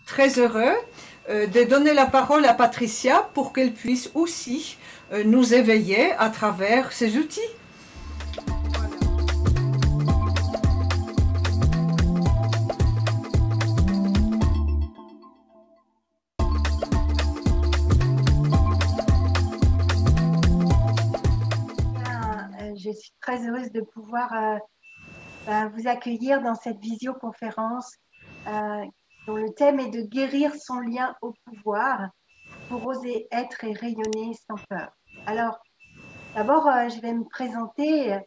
très heureux de donner la parole à Patricia pour qu'elle puisse aussi nous éveiller à travers ces outils. Je suis très heureuse de pouvoir vous accueillir dans cette visioconférence dont le thème est de guérir son lien au pouvoir pour oser être et rayonner sans peur. Alors, d'abord, je vais me présenter.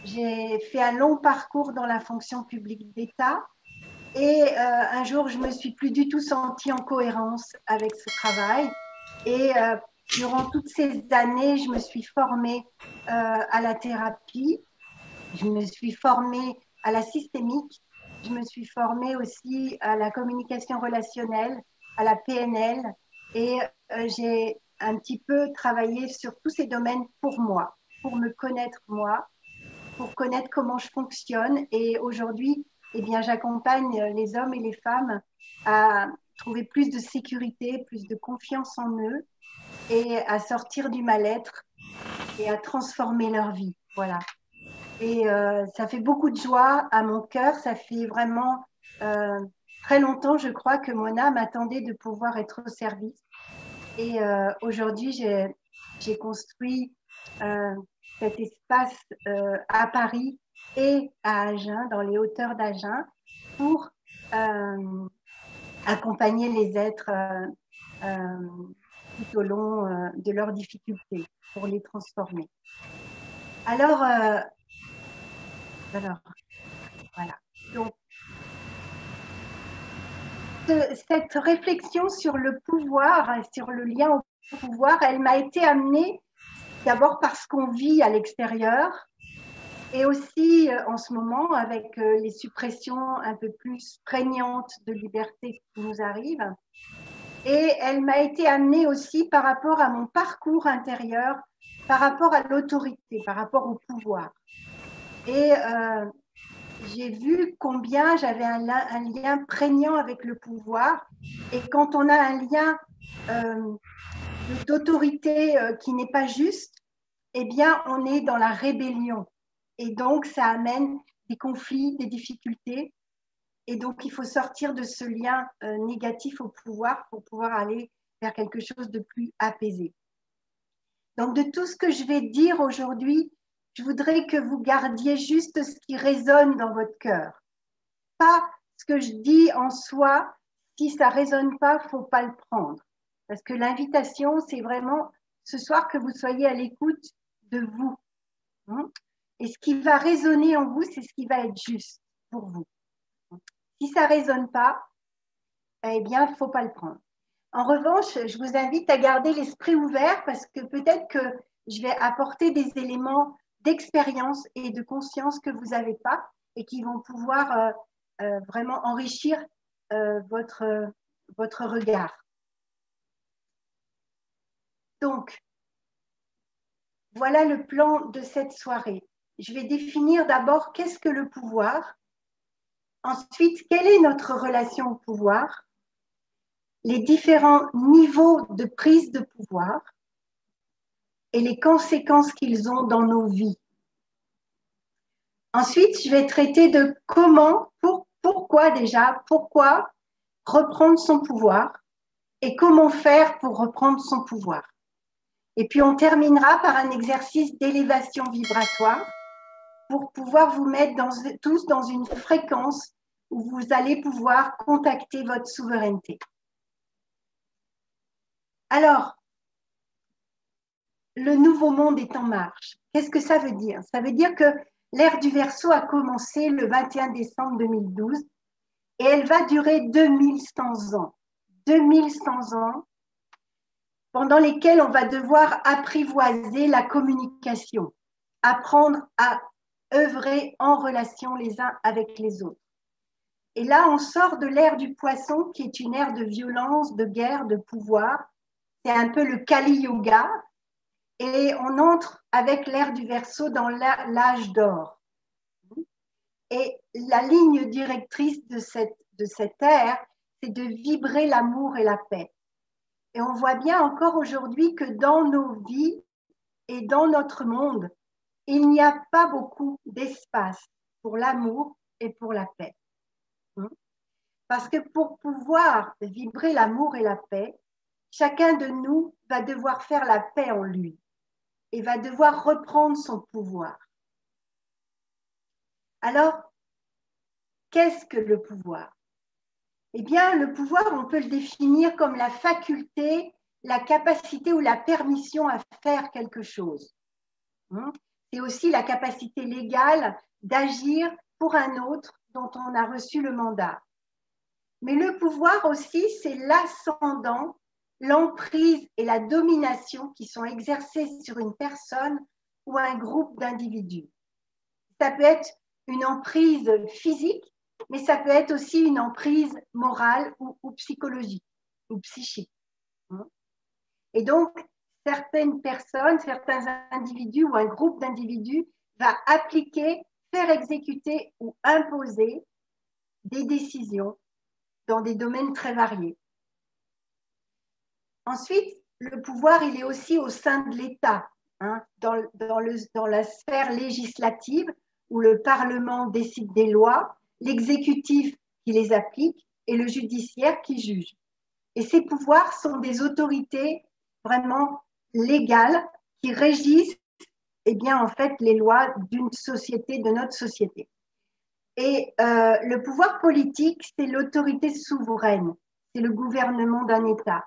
J'ai fait un long parcours dans la fonction publique d'État et un jour, je me suis plus du tout sentie en cohérence avec ce travail. Et durant toutes ces années, je me suis formée à la thérapie, je me suis formée à la systémique, je me suis formée aussi à la communication relationnelle, à la PNL, et j'ai un petit peu travaillé sur tous ces domaines pour moi, pour me connaître moi, pour connaître comment je fonctionne. Et aujourd'hui, eh bien, j'accompagne les hommes et les femmes à trouver plus de sécurité, plus de confiance en eux et à sortir du mal-être et à transformer leur vie. Voilà. Et ça fait beaucoup de joie à mon cœur. Ça fait vraiment très longtemps, je crois, que mon âme attendait de pouvoir être au service. Et aujourd'hui, j'ai construit cet espace à Paris et à Agen, dans les hauteurs d'Agen, pour accompagner les êtres tout au long de leurs difficultés, pour les transformer. Alors, alors voilà. Donc, cette réflexion sur le pouvoir, sur le lien au pouvoir, elle m'a été amenée d'abord parce qu'on vit à l'extérieur et aussi en ce moment avec les suppressions un peu plus prégnantes de liberté qui nous arrivent. Et elle m'a été amenée aussi par rapport à mon parcours intérieur, par rapport à l'autorité, par rapport au pouvoir. Et j'ai vu combien j'avais un lien prégnant avec le pouvoir. Et quand on a un lien d'autorité qui n'est pas juste, eh bien, on est dans la rébellion. Et donc, ça amène des conflits, des difficultés. Et donc, il faut sortir de ce lien négatif au pouvoir pour pouvoir aller vers quelque chose de plus apaisé. Donc, de tout ce que je vais dire aujourd'hui, je voudrais que vous gardiez juste ce qui résonne dans votre cœur. Pas ce que je dis en soi. Si ça ne résonne pas, il ne faut pas le prendre. Parce que l'invitation, c'est vraiment ce soir que vous soyez à l'écoute de vous. Et ce qui va résonner en vous, c'est ce qui va être juste pour vous. Si ça ne résonne pas, eh bien, il ne faut pas le prendre. En revanche, je vous invite à garder l'esprit ouvert parce que peut-être que je vais apporter des éléments d'expérience et de conscience que vous n'avez pas et qui vont pouvoir vraiment enrichir votre regard. Donc, voilà le plan de cette soirée. Je vais définir d'abord qu'est-ce que le pouvoir. Ensuite, quelle est notre relation au pouvoir? Les différents niveaux de prise de pouvoir et les conséquences qu'ils ont dans nos vies. Ensuite, je vais traiter de comment, pourquoi déjà, pourquoi reprendre son pouvoir et comment faire pour reprendre son pouvoir. Et puis, on terminera par un exercice d'élévation vibratoire pour pouvoir vous mettre tous dans une fréquence où vous allez pouvoir contacter votre souveraineté. Alors, le nouveau monde est en marche. Qu'est-ce que ça veut dire? Ça veut dire que l'ère du Verseau a commencé le 21 décembre 2012 et elle va durer 2100 ans. 2100 ans pendant lesquels on va devoir apprivoiser la communication, apprendre à œuvrer en relation les uns avec les autres. Et là, on sort de l'ère du Poisson, qui est une ère de violence, de guerre, de pouvoir. C'est un peu le Kali Yoga. Et on entre avec l'ère du Verseau dans l'âge d'or. Et la ligne directrice de cette ère, c'est de vibrer l'amour et la paix. Et on voit bien encore aujourd'hui que dans nos vies et dans notre monde, il n'y a pas beaucoup d'espace pour l'amour et pour la paix. Parce que pour pouvoir vibrer l'amour et la paix, chacun de nous va devoir faire la paix en lui et va devoir reprendre son pouvoir. Alors, qu'est-ce que le pouvoir? Eh bien, le pouvoir, on peut le définir comme la faculté, la capacité ou la permission à faire quelque chose. C'est aussi la capacité légale d'agir pour un autre dont on a reçu le mandat. Mais le pouvoir aussi, c'est l'ascendant, l'emprise et la domination qui sont exercées sur une personne ou un groupe d'individus. Ça peut être une emprise physique, mais ça peut être aussi une emprise morale ou psychologique ou psychique. Et donc, certaines personnes, certains individus ou un groupe d'individus va appliquer, faire exécuter ou imposer des décisions dans des domaines très variés. Ensuite, le pouvoir, il est aussi au sein de l'État, dans la sphère législative où le Parlement décide des lois, l'exécutif qui les applique et le judiciaire qui juge. Et ces pouvoirs sont des autorités vraiment légales qui régissent en fait, les lois d'une société, de notre société. Et le pouvoir politique, c'est l'autorité souveraine, c'est le gouvernement d'un État.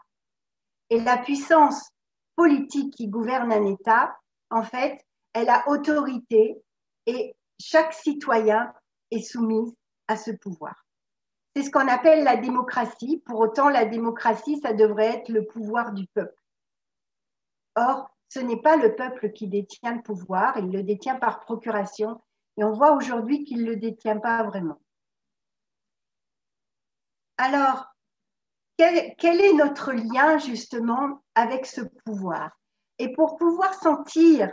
Et la puissance politique qui gouverne un État, en fait, elle a autorité et chaque citoyen est soumis à ce pouvoir. C'est ce qu'on appelle la démocratie. Pour autant, la démocratie, ça devrait être le pouvoir du peuple. Or, ce n'est pas le peuple qui détient le pouvoir, il le détient par procuration. Et on voit aujourd'hui qu'il ne le détient pas vraiment. Alors, quel est notre lien justement avec ce pouvoir? Et pour pouvoir sentir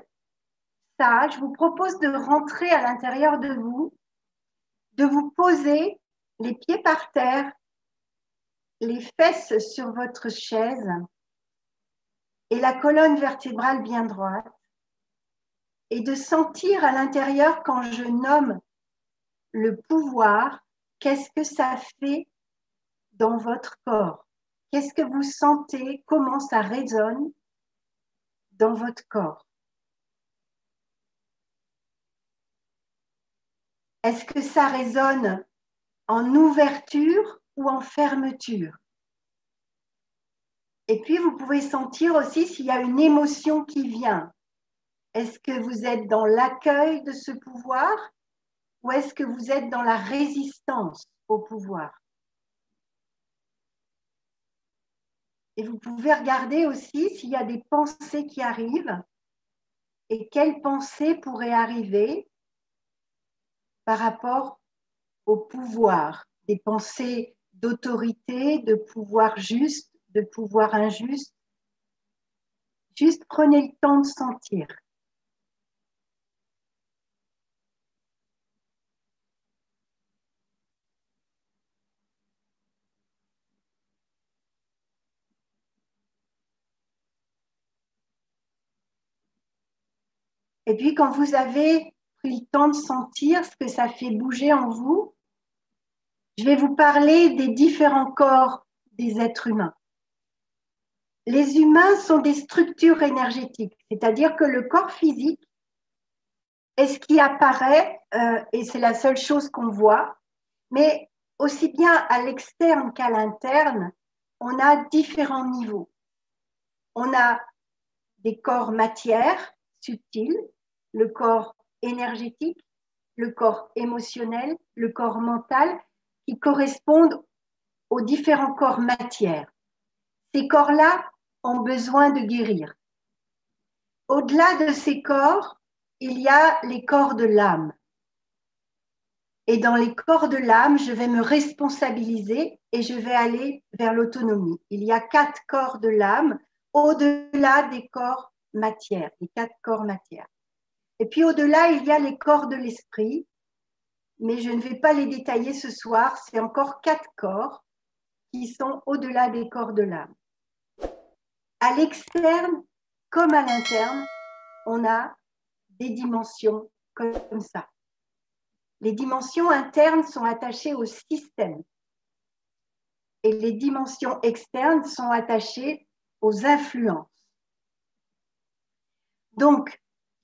ça, je vous propose de rentrer à l'intérieur de vous poser les pieds par terre, les fesses sur votre chaise et la colonne vertébrale bien droite, et de sentir à l'intérieur quand je nomme le pouvoir, qu'est-ce que ça fait dans votre corps? Qu'est-ce que vous sentez? Comment ça résonne dans votre corps? Est-ce que ça résonne en ouverture ou en fermeture? Et puis, vous pouvez sentir aussi s'il y a une émotion qui vient. Est-ce que vous êtes dans l'accueil de ce pouvoir ou est-ce que vous êtes dans la résistance au pouvoir? Et vous pouvez regarder aussi s'il y a des pensées qui arrivent et quelles pensées pourraient arriver par rapport au pouvoir, des pensées d'autorité, de pouvoir juste, de pouvoir injuste. Juste prenez le temps de sentir. Et puis quand vous avez pris le temps de sentir ce que ça fait bouger en vous, je vais vous parler des différents corps des êtres humains. Les humains sont des structures énergétiques, c'est-à-dire que le corps physique est ce qui apparaît, et c'est la seule chose qu'on voit, mais aussi bien à l'externe qu'à l'interne, on a différents niveaux. On a des corps matière subtils, le corps énergétique, le corps émotionnel, le corps mental, qui correspondent aux différents corps matière. Ces corps-là ont besoin de guérir. Au-delà de ces corps, il y a les corps de l'âme. Et dans les corps de l'âme, je vais me responsabiliser et je vais aller vers l'autonomie. Il y a 4 corps de l'âme au-delà des corps matière, les 4 corps matière. Et puis au-delà, il y a les corps de l'esprit, mais je ne vais pas les détailler ce soir, c'est encore 4 corps. qui sont au-delà des corps de l'âme. À l'externe comme à l'interne, on a des dimensions comme ça. Les dimensions internes sont attachées au système et les dimensions externes sont attachées aux influences. Donc,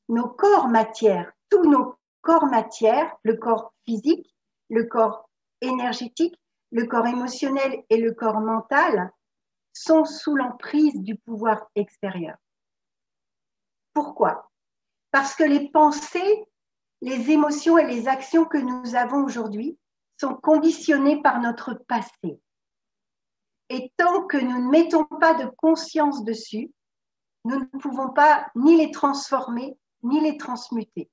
nos corps matière, tous nos corps matière, le corps physique, le corps énergétique, le corps émotionnel et le corps mental, sont sous l'emprise du pouvoir extérieur. Pourquoi? Parce que les pensées, les émotions et les actions que nous avons aujourd'hui sont conditionnées par notre passé. Et tant que nous ne mettons pas de conscience dessus, nous ne pouvons pas ni les transformer, ni les transmuter.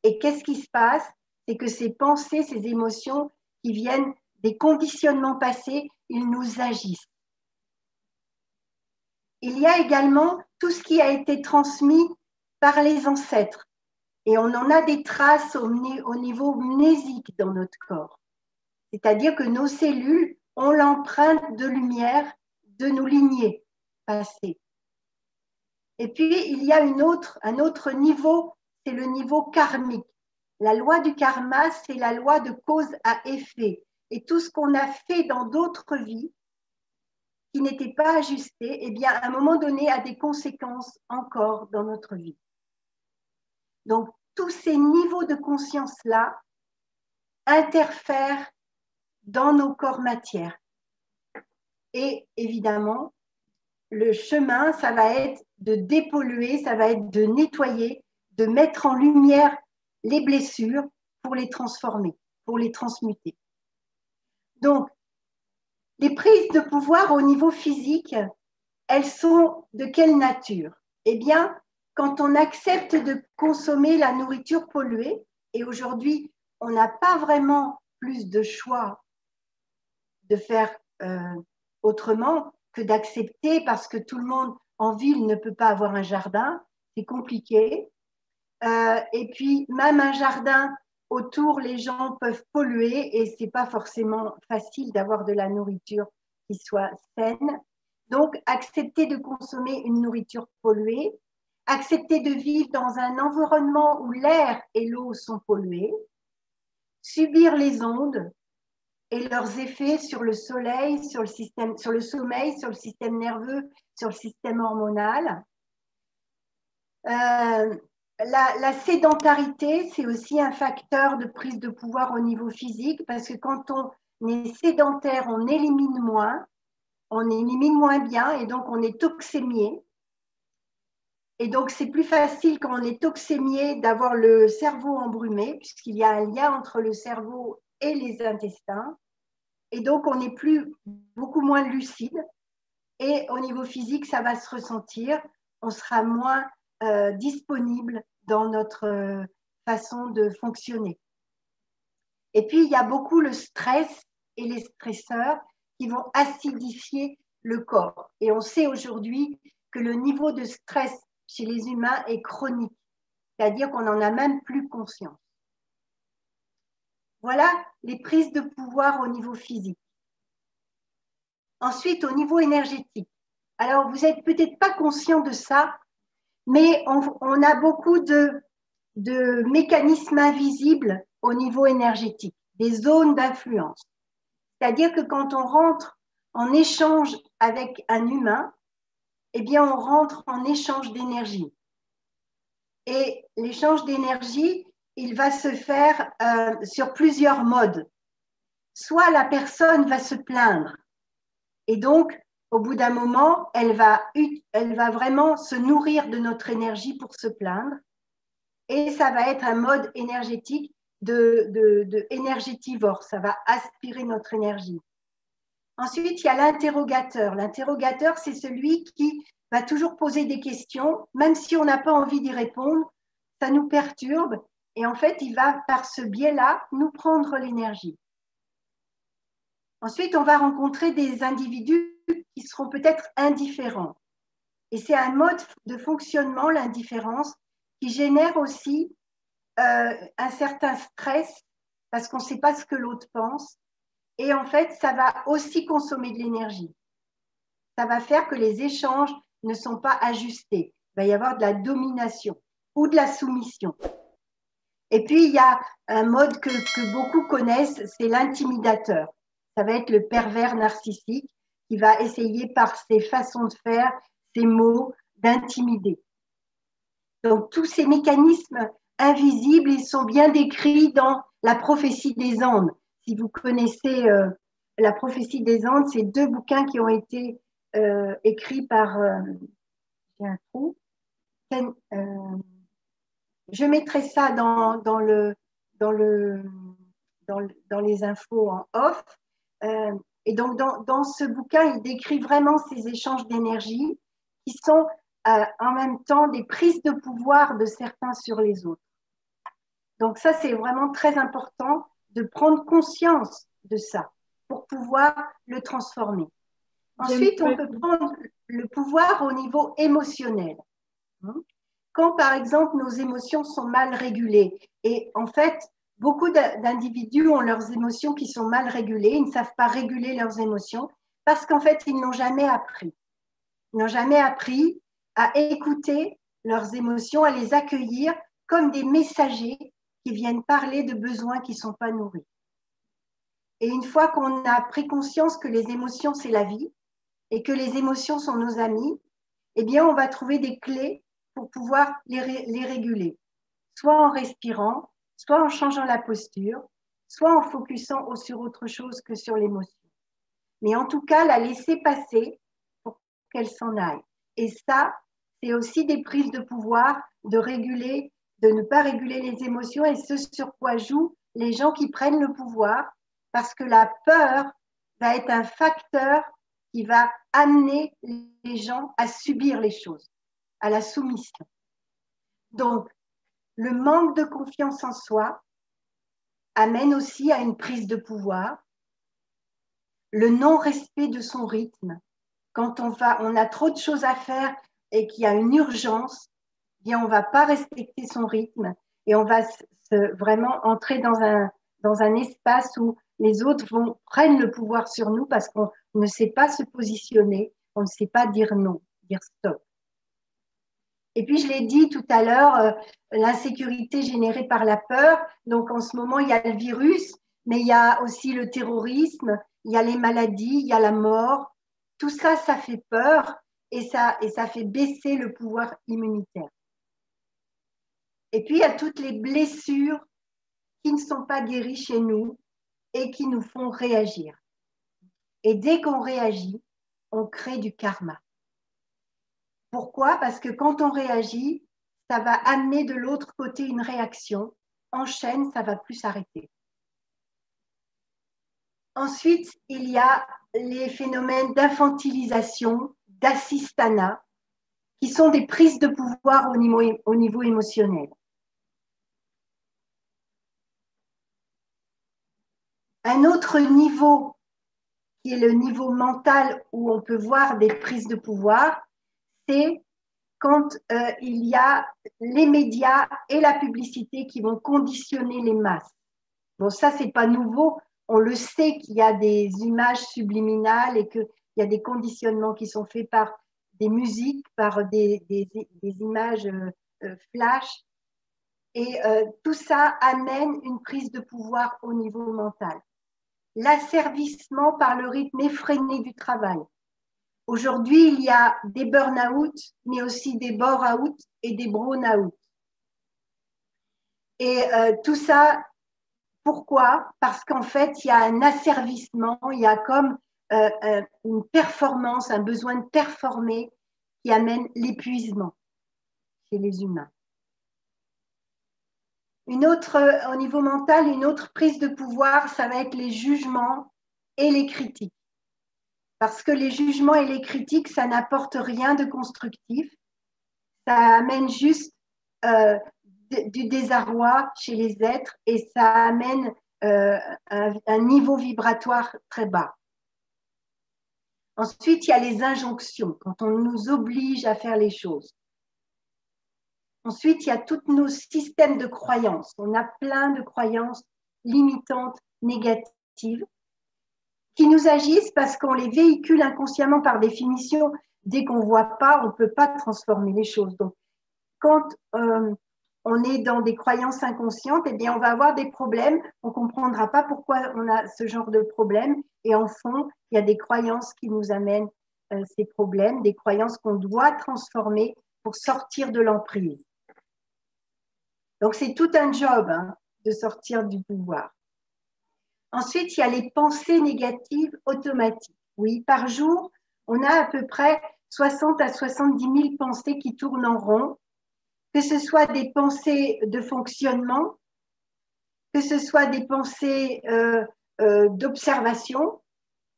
Et qu'est-ce qui se passe? C'est que ces pensées, ces émotions qui viennent des conditionnements passés, ils nous agissent. Il y a également tout ce qui a été transmis par les ancêtres. Et on en a des traces au niveau mnésique dans notre corps. C'est-à-dire que nos cellules ont l'empreinte de lumière de nos lignées passées. Et puis, il y a un autre niveau, c'est le niveau karmique. La loi du karma, c'est la loi de cause à effet. Et tout ce qu'on a fait dans d'autres vies qui n'étaient pas ajustées, eh bien, à un moment donné, a des conséquences encore dans notre vie. Donc, tous ces niveaux de conscience-là interfèrent dans nos corps matières. Et évidemment, le chemin, ça va être de dépolluer, ça va être de nettoyer, de mettre en lumière les blessures pour les transformer, pour les transmuter. Donc, les prises de pouvoir au niveau physique, elles sont de quelle nature? Eh bien, quand on accepte de consommer la nourriture polluée, et aujourd'hui, on n'a pas vraiment plus de choix de faire autrement que d'accepter parce que tout le monde en ville ne peut pas avoir un jardin, c'est compliqué. Et puis, même un jardin autour, les gens peuvent polluer et c'est pas forcément facile d'avoir de la nourriture qui soit saine. Donc, accepter de consommer une nourriture polluée, accepter de vivre dans un environnement où l'air et l'eau sont pollués, subir les ondes et leurs effets sur le soleil, sur le sommeil, sur le système nerveux, sur le système hormonal. La sédentarité, c'est aussi un facteur de prise de pouvoir au niveau physique parce que quand on est sédentaire, on élimine moins bien et donc on est toxémié. Et donc, c'est plus facile quand on est toxémié d'avoir le cerveau embrumé puisqu'il y a un lien entre le cerveau et les intestins. Et donc, on est beaucoup moins lucide. Et au niveau physique, ça va se ressentir. On sera moins disponible dans notre façon de fonctionner. Et puis, il y a beaucoup le stress et les stresseurs qui vont acidifier le corps. Et on sait aujourd'hui que le niveau de stress chez les humains est chronique, c'est-à-dire qu'on n'en a même plus conscience. Voilà les prises de pouvoir au niveau physique. Ensuite, au niveau énergétique. Alors, vous n'êtes peut-être pas conscient de ça, mais on a beaucoup de mécanismes invisibles au niveau énergétique, des zones d'influence. C'est-à-dire que quand on rentre en échange avec un humain, eh bien, on rentre en échange d'énergie. Et l'échange d'énergie, il va se faire sur plusieurs modes. Soit la personne va se plaindre, et donc, au bout d'un moment, elle va vraiment se nourrir de notre énergie pour se plaindre. Et ça va être un mode énergétique de énergétivore. Ça va aspirer notre énergie. Ensuite, il y a l'interrogateur. L'interrogateur, c'est celui qui va toujours poser des questions, même si on n'a pas envie d'y répondre, ça nous perturbe. Et en fait, il va, par ce biais-là, nous prendre l'énergie. Ensuite, on va rencontrer des individus qui seront peut-être indifférents. Et c'est un mode de fonctionnement, l'indifférence, qui génère aussi un certain stress parce qu'on ne sait pas ce que l'autre pense. Et en fait, ça va aussi consommer de l'énergie. Ça va faire que les échanges ne sont pas ajustés. Il va y avoir de la domination ou de la soumission. Et puis, il y a un mode que beaucoup connaissent, c'est l'intimidateur. Ça va être le pervers narcissique qui va essayer par ses façons de faire, ses mots, d'intimider. Donc, tous ces mécanismes invisibles, ils sont bien décrits dans la prophétie des Andes. Si vous connaissez la prophétie des Andes, c'est 2 bouquins qui ont été écrits par, j'ai un trou, je mettrai ça dans, le, dans les infos en off. Et donc, dans ce bouquin, il décrit vraiment ces échanges d'énergie qui sont en même temps des prises de pouvoir de certains sur les autres. Donc ça, c'est vraiment très important de prendre conscience de ça pour pouvoir le transformer. Ensuite, on peut prendre le pouvoir au niveau émotionnel. Quand, par exemple, nos émotions sont mal régulées, et en fait, beaucoup d'individus ont leurs émotions qui sont mal régulées, ils ne savent pas réguler leurs émotions parce qu'en fait, ils n'ont jamais appris. Ils n'ont jamais appris à écouter leurs émotions, à les accueillir comme des messagers qui viennent parler de besoins qui ne sont pas nourris. Et une fois qu'on a pris conscience que les émotions, c'est la vie et que les émotions sont nos amis, eh bien, on va trouver des clés pour pouvoir les réguler, soit en respirant, soit en changeant la posture, soit en focusant sur autre chose que sur l'émotion. Mais en tout cas, la laisser passer pour qu'elle s'en aille. Et ça, c'est aussi des prises de pouvoir de réguler, de ne pas réguler les émotions et ce sur quoi jouent les gens qui prennent le pouvoir, parce que la peur va être un facteur qui va amener les gens à subir les choses, à la soumission. Donc, le manque de confiance en soi amène aussi à une prise de pouvoir, le non-respect de son rythme. Quand on a trop de choses à faire et qu'il y a une urgence, eh bien on ne va pas respecter son rythme et on va vraiment entrer dans un espace où les autres prennent le pouvoir sur nous parce qu'on ne sait pas se positionner, on ne sait pas dire non, dire stop. Et puis, je l'ai dit tout à l'heure, l'insécurité générée par la peur. Donc, en ce moment, il y a le virus, mais il y a aussi le terrorisme, il y a les maladies, il y a la mort. Tout ça, ça fait peur et ça fait baisser le pouvoir immunitaire. Et puis, il y a toutes les blessures qui ne sont pas guéries chez nous et qui nous font réagir. Et dès qu'on réagit, on crée du karma. Pourquoi? Parce que quand on réagit, ça va amener de l'autre côté une réaction. En chaîne, ça ne va plus s'arrêter. Ensuite, il y a les phénomènes d'infantilisation, d'assistanat, qui sont des prises de pouvoir au niveau émotionnel. Un autre niveau, qui est le niveau mental où on peut voir des prises de pouvoir, c'est quand il y a les médias et la publicité qui vont conditionner les masses. Bon, ça, c'est pas nouveau. On le sait qu'il y a des images subliminales et qu'il y a des conditionnements qui sont faits par des musiques, par des images flash. Et tout ça amène une prise de pouvoir au niveau mental. L'asservissement par le rythme effréné du travail. Aujourd'hui, il y a des burn-out, mais aussi des bore-out et des brown-out. Et tout ça, pourquoi? Parce qu'en fait, il y a un asservissement, il y a comme une performance, un besoin de performer qui amène l'épuisement chez les humains. Au niveau mental, une autre prise de pouvoir, ça va être les jugements et les critiques. Parce que les jugements et les critiques, ça n'apporte rien de constructif. Ça amène juste du désarroi chez les êtres et ça amène un niveau vibratoire très bas. Ensuite, il y a les injonctions, quand on nous oblige à faire les choses. Ensuite, il y a tous nos systèmes de croyances. On a plein de croyances limitantes, négatives, qui nous agissent parce qu'on les véhicule inconsciemment par définition. Dès qu'on ne voit pas, on ne peut pas transformer les choses. Donc, quand on est dans des croyances inconscientes, eh bien, on va avoir des problèmes. On ne comprendra pas pourquoi on a ce genre de problème. Et en fond, il y a des croyances qui nous amènent ces problèmes, des croyances qu'on doit transformer pour sortir de l'emprise. Donc, c'est tout un job de sortir du pouvoir. Ensuite, il y a les pensées négatives automatiques. Oui, par jour, on a à peu près 60 à 70 000 pensées qui tournent en rond, que ce soit des pensées de fonctionnement, que ce soit des pensées d'observation,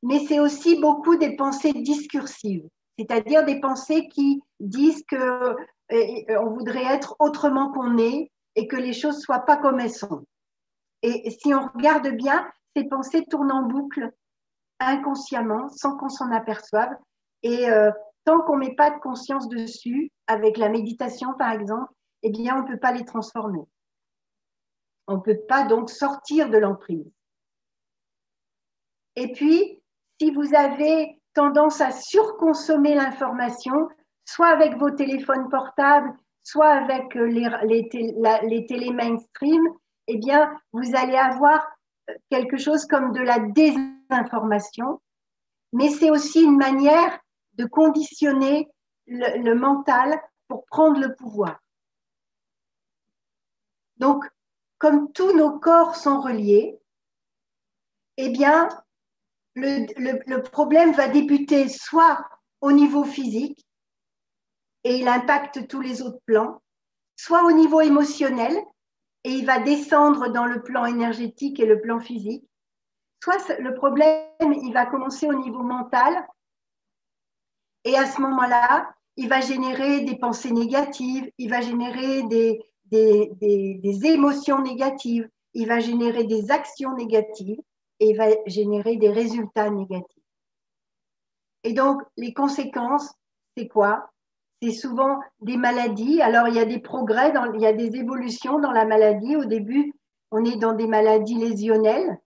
mais c'est aussi beaucoup des pensées discursives, c'est-à-dire des pensées qui disent que on voudrait être autrement qu'on est et que les choses ne soient pas comme elles sont. Et si on regarde bien, ces pensées tournent en boucle inconsciemment, sans qu'on s'en aperçoive. Et tant qu'on ne met pas de conscience dessus, avec la méditation par exemple, eh bien, on ne peut pas les transformer. On ne peut pas donc sortir de l'emprise. Et puis, si vous avez tendance à surconsommer l'information, soit avec vos téléphones portables, soit avec les télés mainstream, eh bien, vous allez avoir quelque chose comme de la désinformation, mais c'est aussi une manière de conditionner le mental pour prendre le pouvoir. Donc, comme tous nos corps sont reliés, eh bien, le problème va débuter soit au niveau physique, et il impacte tous les autres plans, soit au niveau émotionnel, et il va descendre dans le plan énergétique et le plan physique, soit le problème, il va commencer au niveau mental, et à ce moment-là, il va générer des pensées négatives, il va générer des émotions négatives, il va générer des actions négatives, et il va générer des résultats négatifs. Et donc, les conséquences, c'est quoi? C'est souvent des maladies. Alors, il y a des progrès, il y a des évolutions dans la maladie. Au début, on est dans des maladies lésionnelles,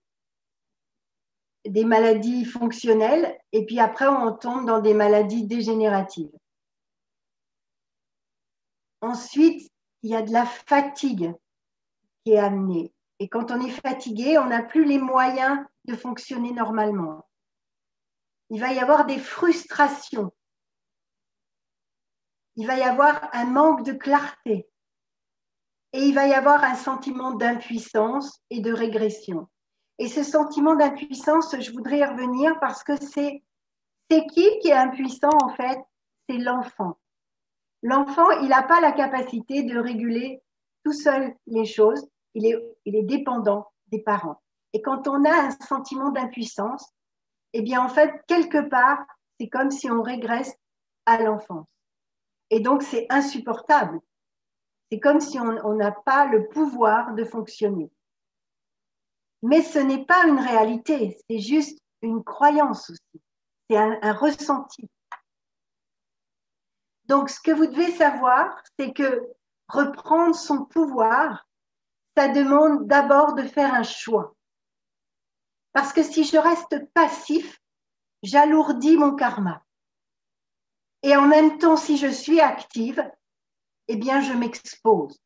des maladies fonctionnelles, et puis après, on tombe dans des maladies dégénératives. Ensuite, il y a de la fatigue qui est amenée. Et quand on est fatigué, on n'a plus les moyens de fonctionner normalement. Il va y avoir des frustrations. Il va y avoir un manque de clarté. Et il va y avoir un sentiment d'impuissance et de régression. Et ce sentiment d'impuissance, je voudrais y revenir parce que c'est qui est impuissant en fait? C'est l'enfant. L'enfant, il n'a pas la capacité de réguler tout seul les choses. Il est dépendant des parents. Et quand on a un sentiment d'impuissance, eh bien, en fait, quelque part, c'est comme si on régresse à l'enfance. Et donc, c'est insupportable. C'est comme si on n'a pas le pouvoir de fonctionner. Mais ce n'est pas une réalité, c'est juste une croyance aussi. C'est un ressenti. Donc, ce que vous devez savoir, c'est que reprendre son pouvoir, ça demande d'abord de faire un choix. Parce que si je reste passif, j'alourdis mon karma. Et en même temps, si je suis active, eh bien, je m'expose.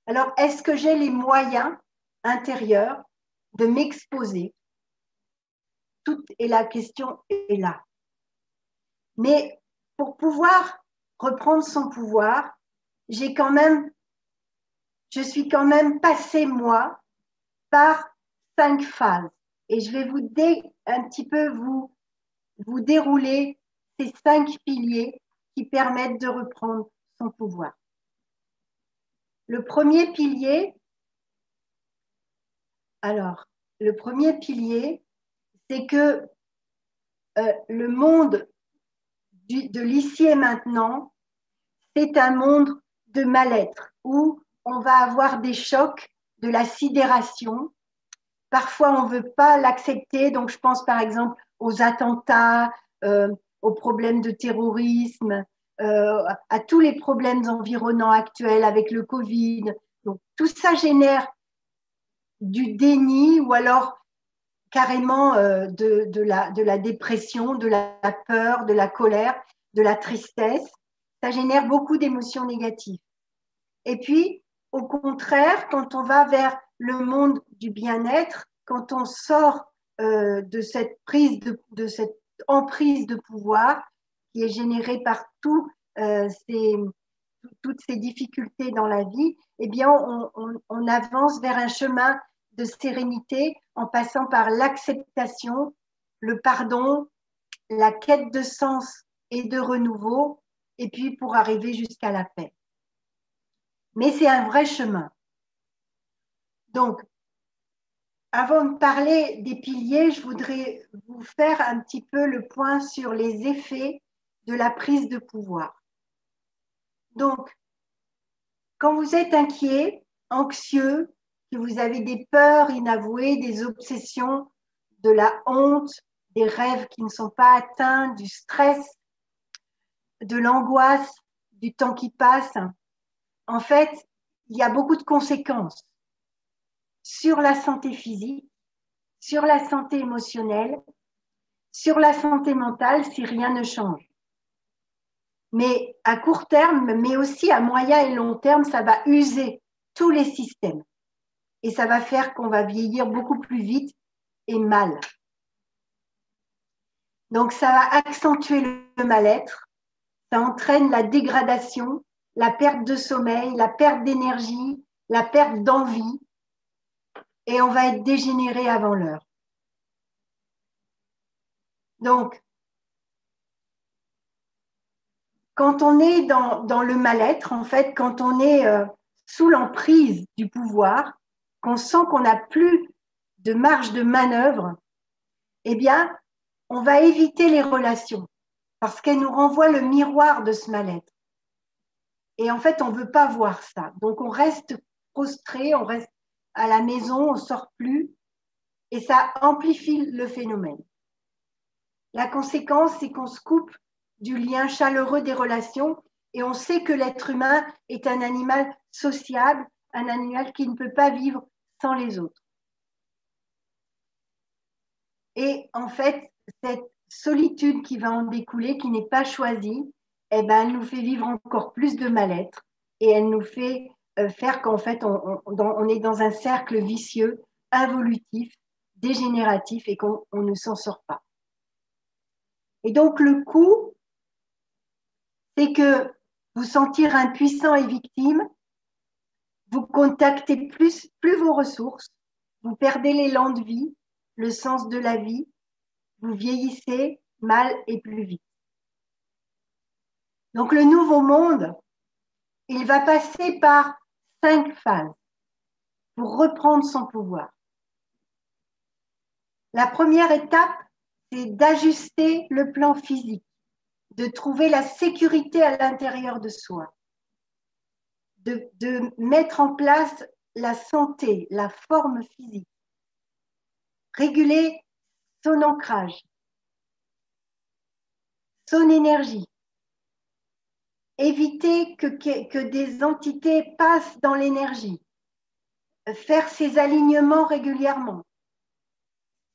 Alors, est-ce que j'ai les moyens intérieurs de m'exposer? Et la question est là. Mais pour pouvoir reprendre son pouvoir, je suis quand même passée, moi, par 5 phases. Et je vais un petit peu vous dérouler ces 5 piliers qui permettent de reprendre son pouvoir. Le premier pilier, c'est que le monde de l'ici et maintenant, c'est un monde de mal-être où on va avoir des chocs, de la sidération. Parfois, on ne veut pas l'accepter. Donc, je pense par exemple aux attentats, aux problèmes de terrorisme, à tous les problèmes environnants actuels avec le Covid. Donc, tout ça génère du déni ou alors carrément de la dépression, de la peur, de la colère, de la tristesse. Ça génère beaucoup d'émotions négatives. Et puis, au contraire, quand on va vers le monde du bien-être, quand on sort de cette de cette emprise de pouvoir qui est générée par toutes ces difficultés dans la vie, eh bien, on avance vers un chemin de sérénité en passant par l'acceptation, le pardon, la quête de sens et de renouveau, et puis pour arriver jusqu'à la paix. Mais c'est un vrai chemin. Donc, avant de parler des piliers, je voudrais vous faire un petit peu le point sur les effets de la prise de pouvoir. Donc, quand vous êtes inquiet, anxieux, que vous avez des peurs inavouées, des obsessions, de la honte, des rêves qui ne sont pas atteints, du stress, de l'angoisse, du temps qui passe, en fait, il y a beaucoup de conséquences sur la santé physique, sur la santé émotionnelle, sur la santé mentale si rien ne change. Mais à court terme, mais aussi à moyen et long terme, ça va user tous les systèmes. Et ça va faire qu'on va vieillir beaucoup plus vite et mal. Donc ça va accentuer le mal-être, ça entraîne la dégradation, la perte de sommeil, la perte d'énergie, la perte d'envie, et on va être dégénéré avant l'heure. Donc, quand on est dans le mal-être, en fait, quand on est sous l'emprise du pouvoir, qu'on sent qu'on n'a plus de marge de manœuvre, eh bien, on va éviter les relations parce qu'elles nous renvoient le miroir de ce mal-être. Et en fait, on ne veut pas voir ça. Donc, on reste prostré, on reste à la maison, on ne sort plus et ça amplifie le phénomène. La conséquence, c'est qu'on se coupe du lien chaleureux des relations et on sait que l'être humain est un animal sociable, un animal qui ne peut pas vivre sans les autres. Et en fait, cette solitude qui va en découler, qui n'est pas choisie, eh ben, elle nous fait vivre encore plus de mal-être et elle nous fait faire qu'en fait, on est dans un cercle vicieux, involutif, dégénératif et qu'on ne s'en sort pas. Et donc, le coup, c'est que vous sentir impuissant et victime, vous contactez plus vos ressources, vous perdez l'élan de vie, le sens de la vie, vous vieillissez mal et plus vite. Donc le nouveau monde, il va passer par 5 phases pour reprendre son pouvoir. La première étape, c'est d'ajuster le plan physique, de trouver la sécurité à l'intérieur de soi, de mettre en place la santé, la forme physique, réguler son ancrage, son énergie, éviter que des entités passent dans l'énergie, faire ses alignements régulièrement.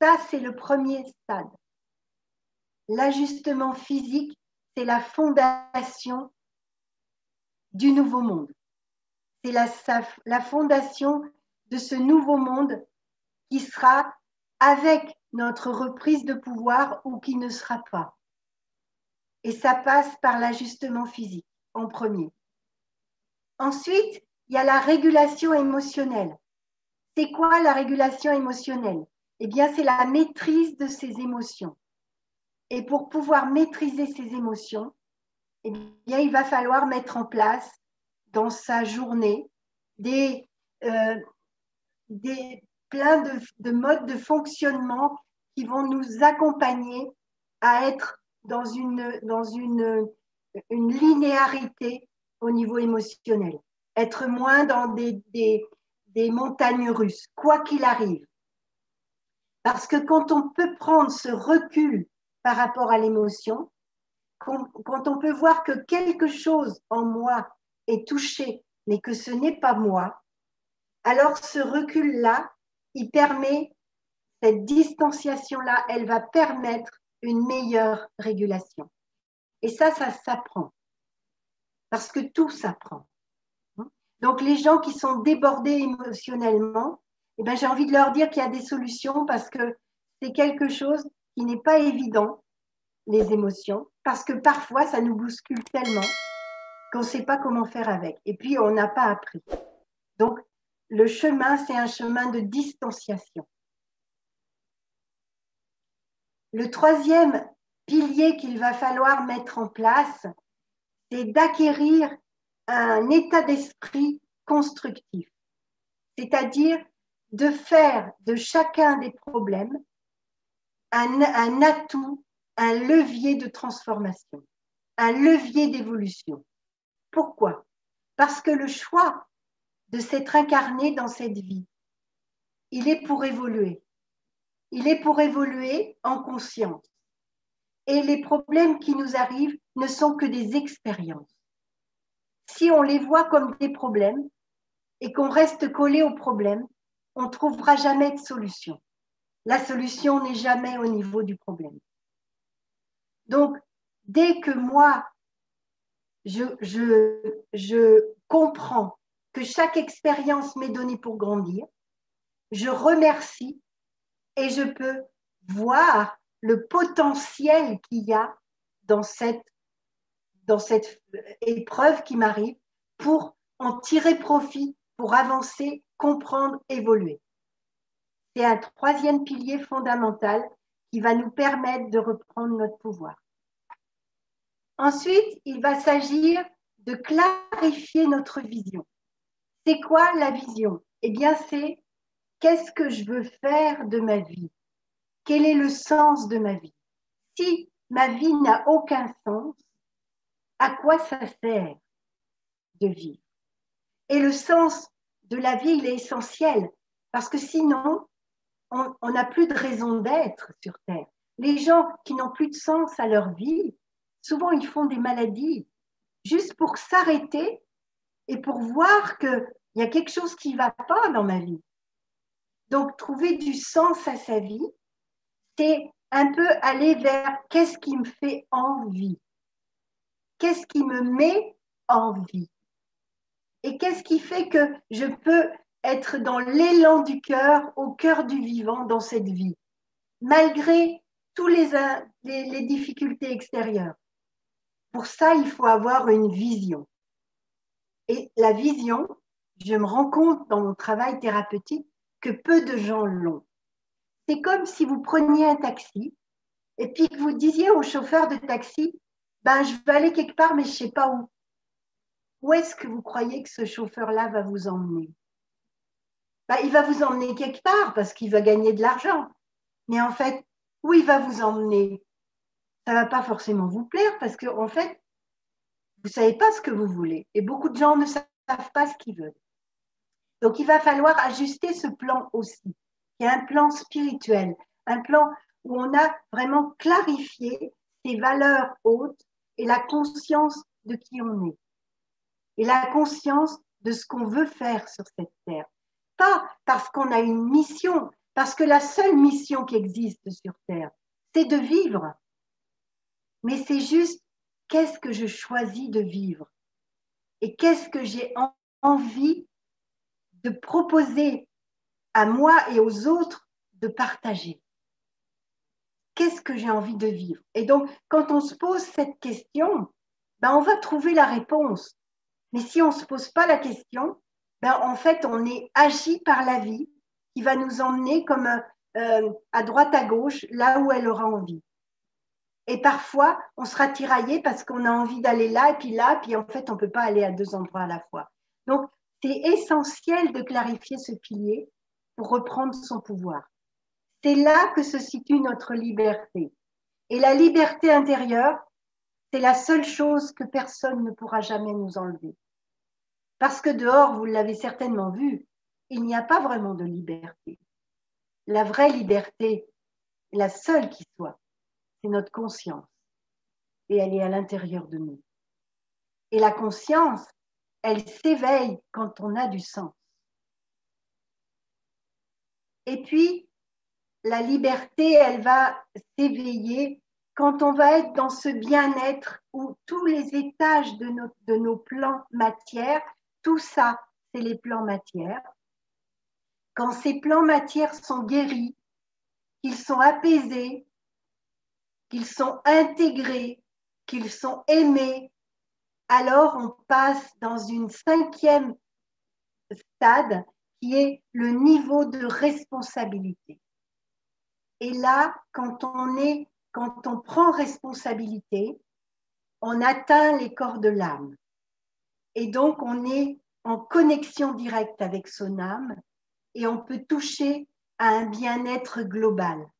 Ça, c'est le premier stade. L'ajustement physique, c'est la fondation du nouveau monde. C'est la fondation de ce nouveau monde qui sera avec notre reprise de pouvoir ou qui ne sera pas. Et ça passe par l'ajustement physique en premier. Ensuite, il y a la régulation émotionnelle. C'est quoi la régulation émotionnelle? Eh bien, c'est la maîtrise de ses émotions. Et pour pouvoir maîtriser ses émotions, eh bien, il va falloir mettre en place dans sa journée plein de modes de fonctionnement qui vont nous accompagner à être dans une linéarité au niveau émotionnel. Être moins dans des montagnes russes, quoi qu'il arrive. Parce que quand on peut prendre ce recul par rapport à l'émotion, quand on peut voir que quelque chose en moi est touché, mais que ce n'est pas moi, alors ce recul-là, il permet cette distanciation-là, elle va permettre une meilleure régulation. Et ça s'apprend. Parce que tout s'apprend. Donc, les gens qui sont débordés émotionnellement, eh ben, j'ai envie de leur dire qu'il y a des solutions parce que c'est quelque chose qui n'est pas évident, les émotions, parce que parfois, ça nous bouscule tellement qu'on ne sait pas comment faire avec. Et puis, on n'a pas appris. Donc, le chemin, c'est un chemin de distanciation. Le troisième pilier qu'il va falloir mettre en place, c'est d'acquérir un état d'esprit constructif, c'est-à-dire de faire de chacun des problèmes un atout, un levier de transformation, un levier d'évolution. Pourquoi? Parce que le choix de s'être incarné dans cette vie, il est pour évoluer. Il est pour évoluer en conscience. Et les problèmes qui nous arrivent ne sont que des expériences. Si on les voit comme des problèmes et qu'on reste collé aux problèmes, on ne trouvera jamais de solution. La solution n'est jamais au niveau du problème. Donc, dès que moi, je comprends que chaque expérience m'est donnée pour grandir, je remercie et je peux voir le potentiel qu'il y a dans cette épreuve qui m'arrive pour en tirer profit, pour avancer, comprendre, évoluer. C'est un troisième pilier fondamental qui va nous permettre de reprendre notre pouvoir. Ensuite, il va s'agir de clarifier notre vision. C'est quoi la vision? Eh bien, c'est qu'est-ce que je veux faire de ma vie? Quel est le sens de ma vie? Si ma vie n'a aucun sens, à quoi ça sert de vivre? Et le sens de la vie, il est essentiel, parce que sinon, on n'a plus de raison d'être sur Terre. Les gens qui n'ont plus de sens à leur vie, souvent ils font des maladies, juste pour s'arrêter et pour voir qu'il y a quelque chose qui ne va pas dans ma vie. Donc, trouver du sens à sa vie, c'est un peu aller vers qu'est-ce qui me fait envie, qu'est-ce qui me met en vie, et qu'est-ce qui fait que je peux être dans l'élan du cœur, au cœur du vivant dans cette vie, malgré tous les difficultés extérieures. Pour ça, il faut avoir une vision. Et la vision, je me rends compte dans mon travail thérapeutique que peu de gens l'ont. C'est comme si vous preniez un taxi et puis que vous disiez au chauffeur de taxi, ben, je vais aller quelque part, mais je ne sais pas où. Où est-ce que vous croyez que ce chauffeur-là va vous emmener? Ben, il va vous emmener quelque part parce qu'il va gagner de l'argent. Mais en fait, où il va vous emmener? Ça ne va pas forcément vous plaire parce que, en fait, vous ne savez pas ce que vous voulez. Et beaucoup de gens ne savent pas ce qu'ils veulent. Donc, il va falloir ajuster ce plan aussi, qui est un plan spirituel, un plan où on a vraiment clarifié ses valeurs hautes et la conscience de qui on est. Et la conscience de ce qu'on veut faire sur cette terre. Pas parce qu'on a une mission, parce que la seule mission qui existe sur terre, c'est de vivre. Mais c'est juste qu'est-ce que je choisis de vivre et qu'est-ce que j'ai envie de proposer à moi et aux autres de partager. Qu'est-ce que j'ai envie de vivre? Et donc, quand on se pose cette question, ben, on va trouver la réponse. Mais si on ne se pose pas la question, ben, en fait, on est agi par la vie qui va nous emmener comme à droite, à gauche, là où elle aura envie. Et parfois, on sera tiraillé parce qu'on a envie d'aller là, puis en fait, on ne peut pas aller à deux endroits à la fois. Donc, c'est essentiel de clarifier ce pilier pour reprendre son pouvoir. C'est là que se situe notre liberté. Et la liberté intérieure, c'est la seule chose que personne ne pourra jamais nous enlever. Parce que dehors, vous l'avez certainement vu, il n'y a pas vraiment de liberté. La vraie liberté, la seule qui soit, c'est notre conscience. Et elle est à l'intérieur de nous. Et la conscience, elle s'éveille quand on a du sens. Et puis, la liberté, elle va s'éveiller quand on va être dans ce bien-être où tous les étages de nos plans matière, tout ça, c'est les plans matière. Quand ces plans matière sont guéris, qu'ils sont apaisés, qu'ils sont intégrés, qu'ils sont aimés, alors on passe dans une cinquième stade qui est le niveau de responsabilité. Et là, quand on prend responsabilité, on atteint les corps de l'âme. Et donc, on est en connexion directe avec son âme et on peut toucher à un bien-être global.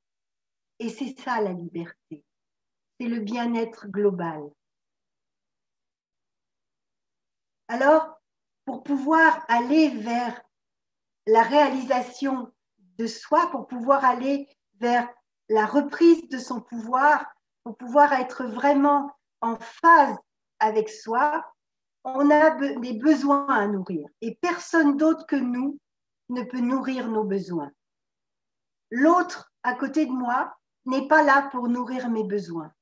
Et c'est ça la liberté. C'est le bien-être global. Alors, pour pouvoir aller vers la réalisation de soi, pour pouvoir aller vers la reprise de son pouvoir, pour pouvoir être vraiment en phase avec soi, on a des besoins à nourrir. Et personne d'autre que nous ne peut nourrir nos besoins. L'autre à côté de moi n'est pas là pour nourrir mes besoins.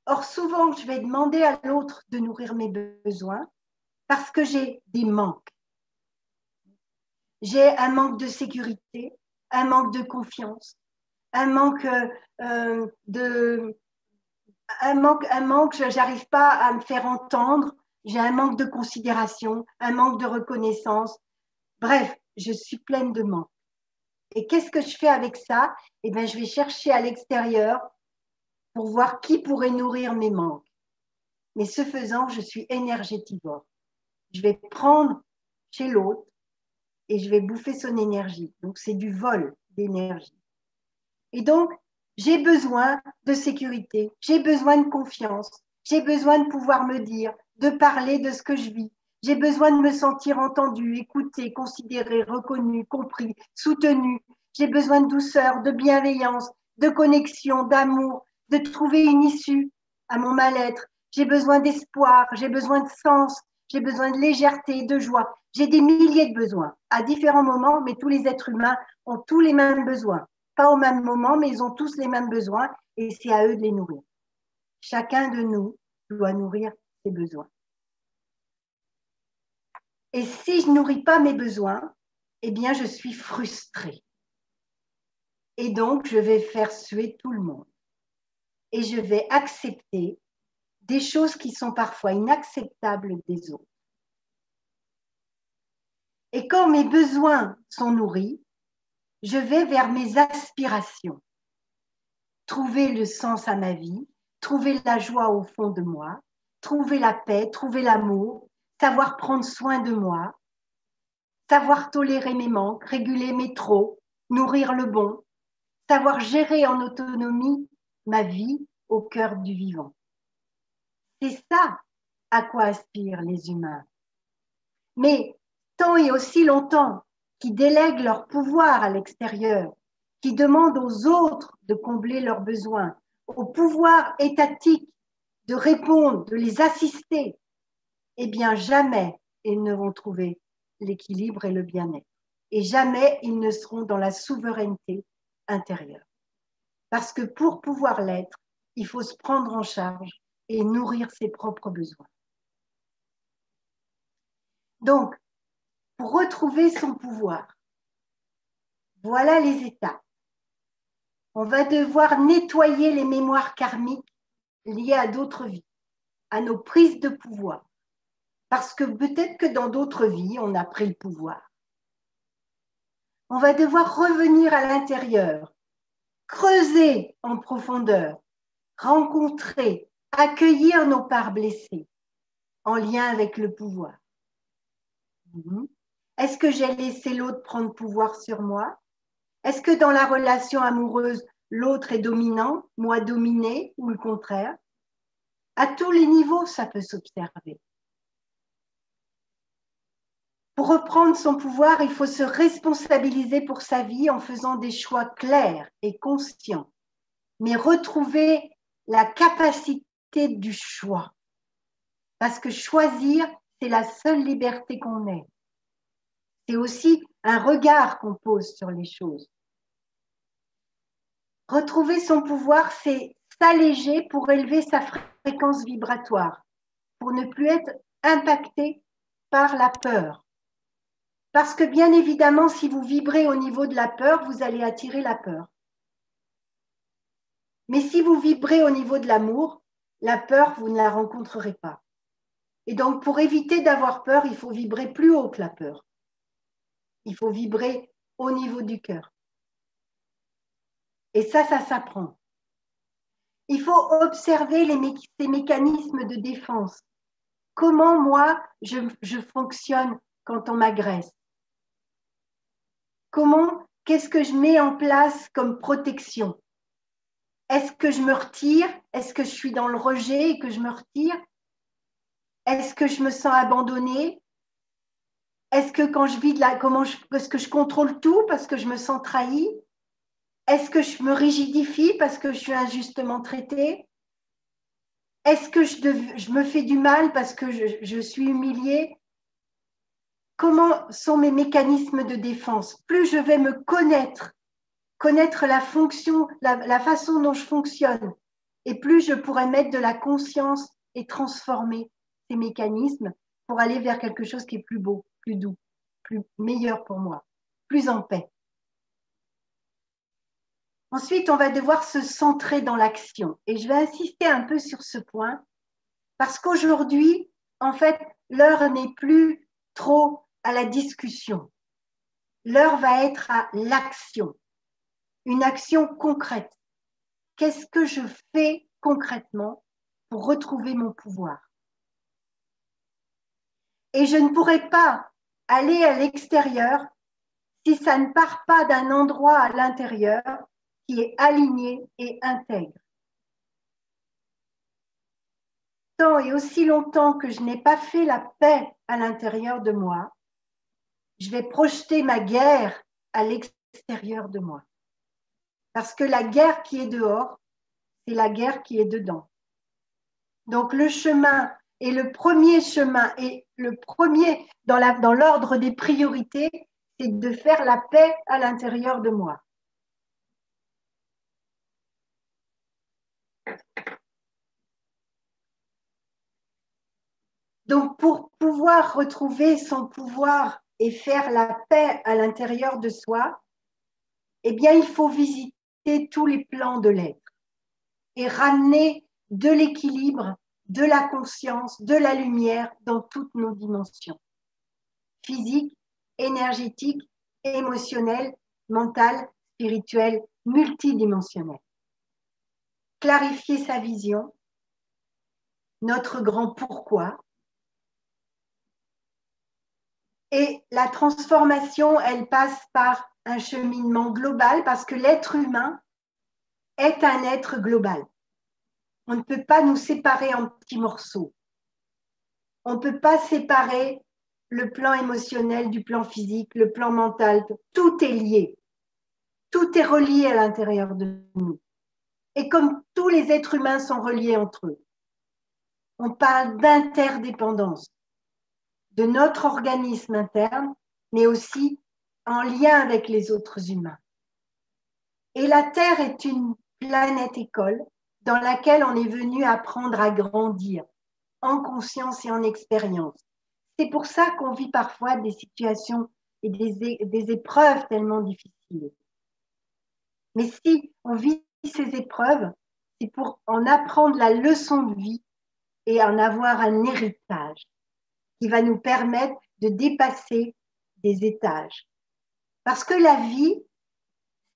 Or, souvent, je vais demander à l'autre de nourrir mes besoins parce que j'ai des manques. J'ai un manque de sécurité, un manque de confiance, un manque j'arrive pas à me faire entendre, j'ai un manque de considération, un manque de reconnaissance. Bref, je suis pleine de manques. Et qu'est-ce que je fais avec ça? Eh bien, je vais chercher à l'extérieur pour voir qui pourrait nourrir mes manques. Mais ce faisant, je suis énergétivore. Je vais prendre chez l'autre et je vais bouffer son énergie. Donc, c'est du vol d'énergie. Et donc, j'ai besoin de sécurité, j'ai besoin de confiance, j'ai besoin de pouvoir me dire, de parler de ce que je vis. J'ai besoin de me sentir entendue, écoutée, considérée, reconnue, compris, soutenue. J'ai besoin de douceur, de bienveillance, de connexion, d'amour, de trouver une issue à mon mal-être. J'ai besoin d'espoir, j'ai besoin de sens, j'ai besoin de légèreté, de joie. J'ai des milliers de besoins à différents moments, mais tous les êtres humains ont tous les mêmes besoins. Pas au même moment, mais ils ont tous les mêmes besoins et c'est à eux de les nourrir. Chacun de nous doit nourrir ses besoins. Et si je ne nourris pas mes besoins, eh bien, je suis frustrée. Et donc, je vais faire suer tout le monde. Et je vais accepter des choses qui sont parfois inacceptables des autres. Et quand mes besoins sont nourris, je vais vers mes aspirations. Trouver le sens à ma vie, trouver la joie au fond de moi, trouver la paix, trouver l'amour, savoir prendre soin de moi, savoir tolérer mes manques, réguler mes trop, nourrir le bon, savoir gérer en autonomie ma vie au cœur du vivant. C'est ça à quoi aspirent les humains. Mais tant et aussi longtemps qu'ils délèguent leur pouvoir à l'extérieur, qui demandent aux autres de combler leurs besoins, au pouvoir étatique de répondre, de les assister, eh bien jamais ils ne vont trouver l'équilibre et le bien-être. Et jamais ils ne seront dans la souveraineté intérieure. Parce que pour pouvoir l'être, il faut se prendre en charge et nourrir ses propres besoins. Donc, pour retrouver son pouvoir, voilà les étapes. On va devoir nettoyer les mémoires karmiques liées à d'autres vies, à nos prises de pouvoir. Parce que peut-être que dans d'autres vies, on a pris le pouvoir. On va devoir revenir à l'intérieur, creuser en profondeur, rencontrer, accueillir nos parts blessées en lien avec le pouvoir. Est-ce que j'ai laissé l'autre prendre pouvoir sur moi? Est-ce que dans la relation amoureuse, l'autre est dominant, moi dominée ou le contraire? À tous les niveaux, ça peut s'observer. Pour reprendre son pouvoir, il faut se responsabiliser pour sa vie en faisant des choix clairs et conscients, mais retrouver la capacité du choix. Parce que choisir, c'est la seule liberté qu'on ait. C'est aussi un regard qu'on pose sur les choses. Retrouver son pouvoir, c'est s'alléger pour élever sa fréquence vibratoire, pour ne plus être impacté par la peur. Parce que bien évidemment, si vous vibrez au niveau de la peur, vous allez attirer la peur. Mais si vous vibrez au niveau de l'amour, la peur, vous ne la rencontrerez pas. Et donc, pour éviter d'avoir peur, il faut vibrer plus haut que la peur. Il faut vibrer au niveau du cœur. Et ça s'apprend. Il faut observer ces mécanismes de défense. Comment moi, je fonctionne quand on m'agresse? Qu'est-ce que je mets en place comme protection? Est-ce que je me retire? Est-ce que je suis dans le rejet et que je me retire? Est-ce que je me sens abandonnée? Est-ce que quand je vis est-ce que je contrôle tout parce que je me sens trahie? Est-ce que je me rigidifie parce que je suis injustement traitée? Est-ce que je me fais du mal parce que je suis humiliée? Comment sont mes mécanismes de défense? Plus je vais me connaître la fonction, la façon dont je fonctionne, et plus je pourrai mettre de la conscience et transformer ces mécanismes pour aller vers quelque chose qui est plus beau, plus doux, plus meilleur pour moi, plus en paix. Ensuite, on va devoir se centrer dans l'action. Et je vais insister un peu sur ce point, parce qu'aujourd'hui, en fait, l'heure n'est plus trop à la discussion. L'heure va être à l'action, une action concrète. Qu'est-ce que je fais concrètement pour retrouver mon pouvoir? Et je ne pourrai pas aller à l'extérieur si ça ne part pas d'un endroit à l'intérieur qui est aligné et intègre. Tant et aussi longtemps que je n'ai pas fait la paix à l'intérieur de moi, je vais projeter ma guerre à l'extérieur de moi. Parce que la guerre qui est dehors, c'est la guerre qui est dedans. Donc le chemin et le premier chemin et le premier dans l'ordre des priorités, c'est de faire la paix à l'intérieur de moi. Donc pour pouvoir retrouver son pouvoir et faire la paix à l'intérieur de soi, eh bien il faut visiter tous les plans de l'être et ramener de l'équilibre, de la conscience, de la lumière dans toutes nos dimensions. Physique, énergétique, émotionnelle, mentale, spirituelle, multidimensionnelle. Clarifier sa vision, notre grand pourquoi. Et la transformation, elle passe par un cheminement global parce que l'être humain est un être global. On ne peut pas nous séparer en petits morceaux. On ne peut pas séparer le plan émotionnel du plan physique, le plan mental. Tout est lié. Tout est relié à l'intérieur de nous. Et comme tous les êtres humains sont reliés entre eux, on parle d'interdépendance de notre organisme interne, mais aussi en lien avec les autres humains. Et la Terre est une planète école dans laquelle on est venu apprendre à grandir en conscience et en expérience. C'est pour ça qu'on vit parfois des situations et des épreuves tellement difficiles. Mais si on vit ces épreuves, c'est pour en apprendre la leçon de vie et en avoir un héritage qui va nous permettre de dépasser des étages. Parce que la vie,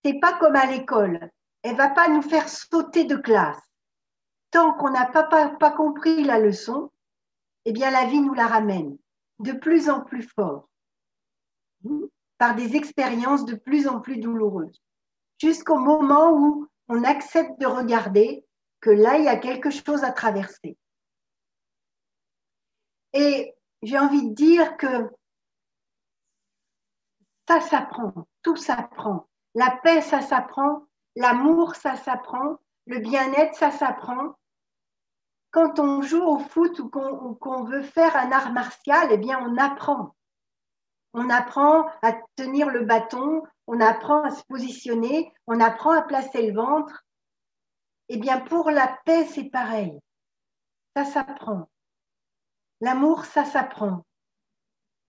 c'est pas comme à l'école. Elle va pas nous faire sauter de classe. Tant qu'on n'a pas compris la leçon, eh bien la vie nous la ramène de plus en plus fort, par des expériences de plus en plus douloureuses, jusqu'au moment où on accepte de regarder que là, il y a quelque chose à traverser. Et j'ai envie de dire que ça s'apprend, tout s'apprend. La paix, ça s'apprend. L'amour, ça s'apprend. Le bien-être, ça s'apprend. Quand on joue au foot ou qu'on veut faire un art martial, eh bien, on apprend. On apprend à tenir le bâton, on apprend à se positionner, on apprend à placer le ventre. Eh bien, pour la paix, c'est pareil. Ça s'apprend. L'amour, ça s'apprend.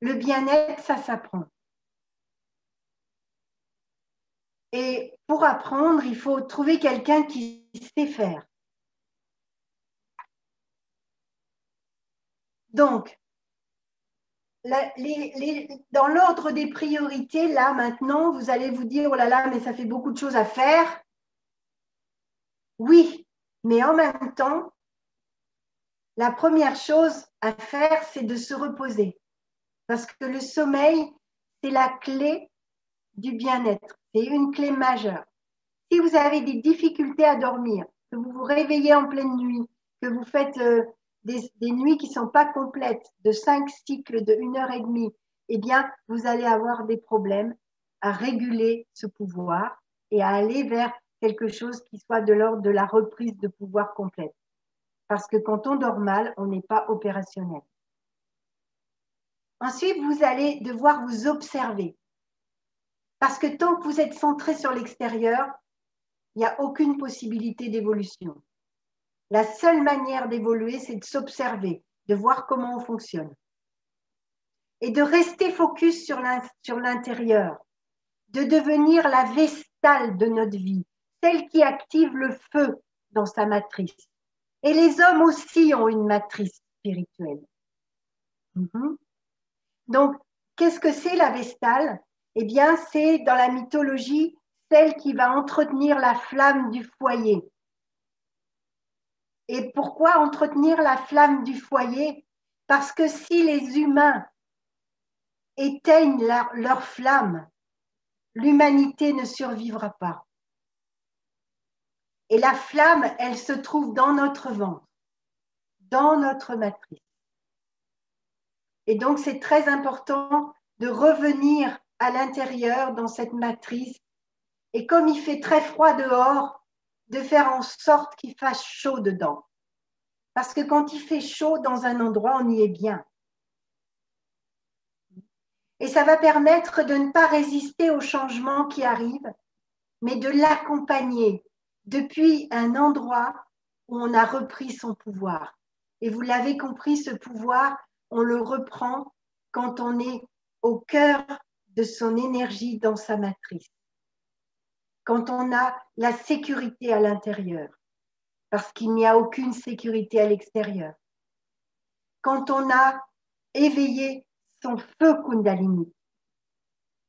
Le bien-être, ça s'apprend. Et pour apprendre, il faut trouver quelqu'un qui sait faire. Donc, dans l'ordre des priorités, là, maintenant, vous allez vous dire, oh là là, mais ça fait beaucoup de choses à faire. Oui, mais en même temps, la première chose à faire, c'est de se reposer. Parce que le sommeil, c'est la clé du bien-être. C'est une clé majeure. Si vous avez des difficultés à dormir, que vous vous réveillez en pleine nuit, que vous faites des nuits qui ne sont pas complètes, de 5 cycles de 1 heure et demie, eh bien, vous allez avoir des problèmes à réguler ce pouvoir et à aller vers quelque chose qui soit de l'ordre de la reprise de pouvoir complète. Parce que quand on dort mal, on n'est pas opérationnel. Ensuite, vous allez devoir vous observer. Parce que tant que vous êtes centré sur l'extérieur, il n'y a aucune possibilité d'évolution. La seule manière d'évoluer, c'est de s'observer, de voir comment on fonctionne. Et de rester focus sur l'intérieur, de devenir la vestale de notre vie, celle qui active le feu dans sa matrice. Et les hommes aussi ont une matrice spirituelle. Donc, qu'est-ce que c'est la vestale? Eh bien, c'est dans la mythologie celle qui va entretenir la flamme du foyer. Et pourquoi entretenir la flamme du foyer? Parce que si les humains éteignent leur flamme, l'humanité ne survivra pas. Et la flamme, elle se trouve dans notre ventre, dans notre matrice. Et donc, c'est très important de revenir à l'intérieur dans cette matrice. Et comme il fait très froid dehors, de faire en sorte qu'il fasse chaud dedans. Parce que quand il fait chaud dans un endroit, on y est bien. Et ça va permettre de ne pas résister au changement qui arrive, mais de l'accompagner depuis un endroit où on a repris son pouvoir. Et vous l'avez compris, ce pouvoir, on le reprend quand on est au cœur de son énergie dans sa matrice. Quand on a la sécurité à l'intérieur, parce qu'il n'y a aucune sécurité à l'extérieur. Quand on a éveillé son feu Kundalini,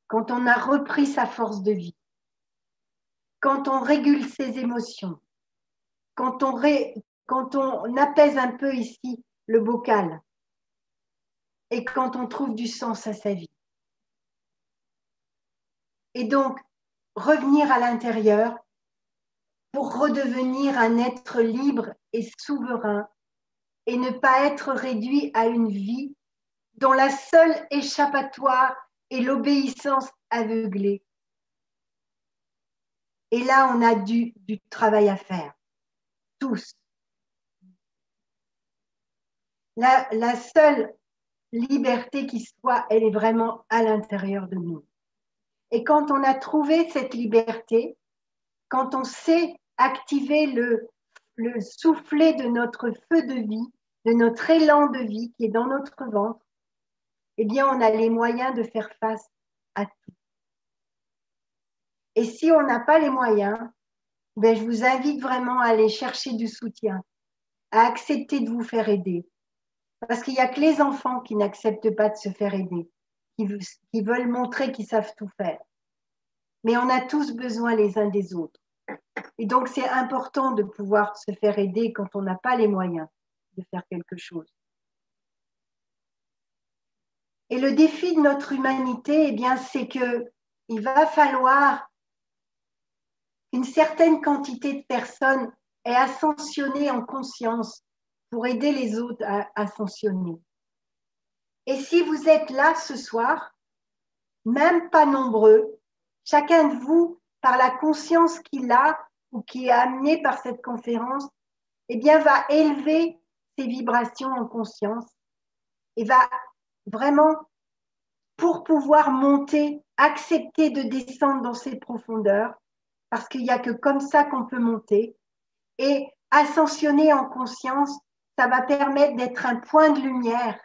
quand on a repris sa force de vie, quand on régule ses émotions, quand on apaise un peu ici le bocal et quand on trouve du sens à sa vie. Et donc, revenir à l'intérieur pour redevenir un être libre et souverain et ne pas être réduit à une vie dont la seule échappatoire est l'obéissance aveuglée. Et là, on a du travail à faire, tous. La seule liberté qui soit, elle est vraiment à l'intérieur de nous. Et quand on a trouvé cette liberté, quand on sait activer le soufflet de notre feu de vie, de notre élan de vie qui est dans notre ventre, eh bien, on a les moyens de faire face à tout. Et si on n'a pas les moyens, ben, je vous invite vraiment à aller chercher du soutien, à accepter de vous faire aider. Parce qu'il n'y a que les enfants qui n'acceptent pas de se faire aider, qui veulent montrer qu'ils savent tout faire. Mais on a tous besoin les uns des autres. Et donc, c'est important de pouvoir se faire aider quand on n'a pas les moyens de faire quelque chose. Et le défi de notre humanité, eh bien, c'est qu'il va falloir qu'une certaine quantité de personnes aient ascensionné en conscience pour aider les autres à ascensionner. Et si vous êtes là ce soir, même pas nombreux, chacun de vous, par la conscience qu'il a ou qui est amené par cette conférence, eh bien, va élever ses vibrations en conscience et va vraiment pour pouvoir monter, accepter de descendre dans ces profondeurs, parce qu'il n'y a que comme ça qu'on peut monter. Et ascensionner en conscience, ça va permettre d'être un point de lumière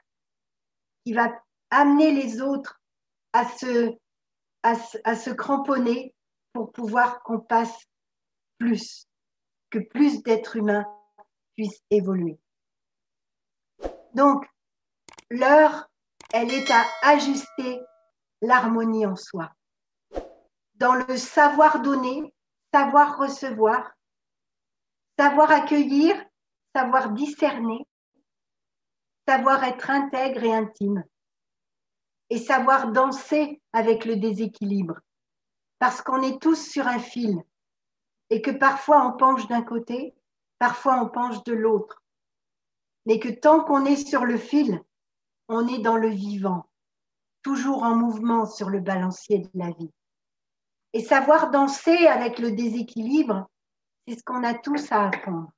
qui va amener les autres à se cramponner pour pouvoir qu'on passe plus, que plus d'êtres humains puissent évoluer. Donc, l'heure, elle est à ajuster l'harmonie en soi. Dans le savoir donner, savoir recevoir, savoir accueillir, savoir discerner, savoir être intègre et intime, et savoir danser avec le déséquilibre, parce qu'on est tous sur un fil, et que parfois on penche d'un côté, parfois on penche de l'autre, mais que tant qu'on est sur le fil, on est dans le vivant, toujours en mouvement sur le balancier de la vie. Et savoir danser avec le déséquilibre, c'est ce qu'on a tous à apprendre.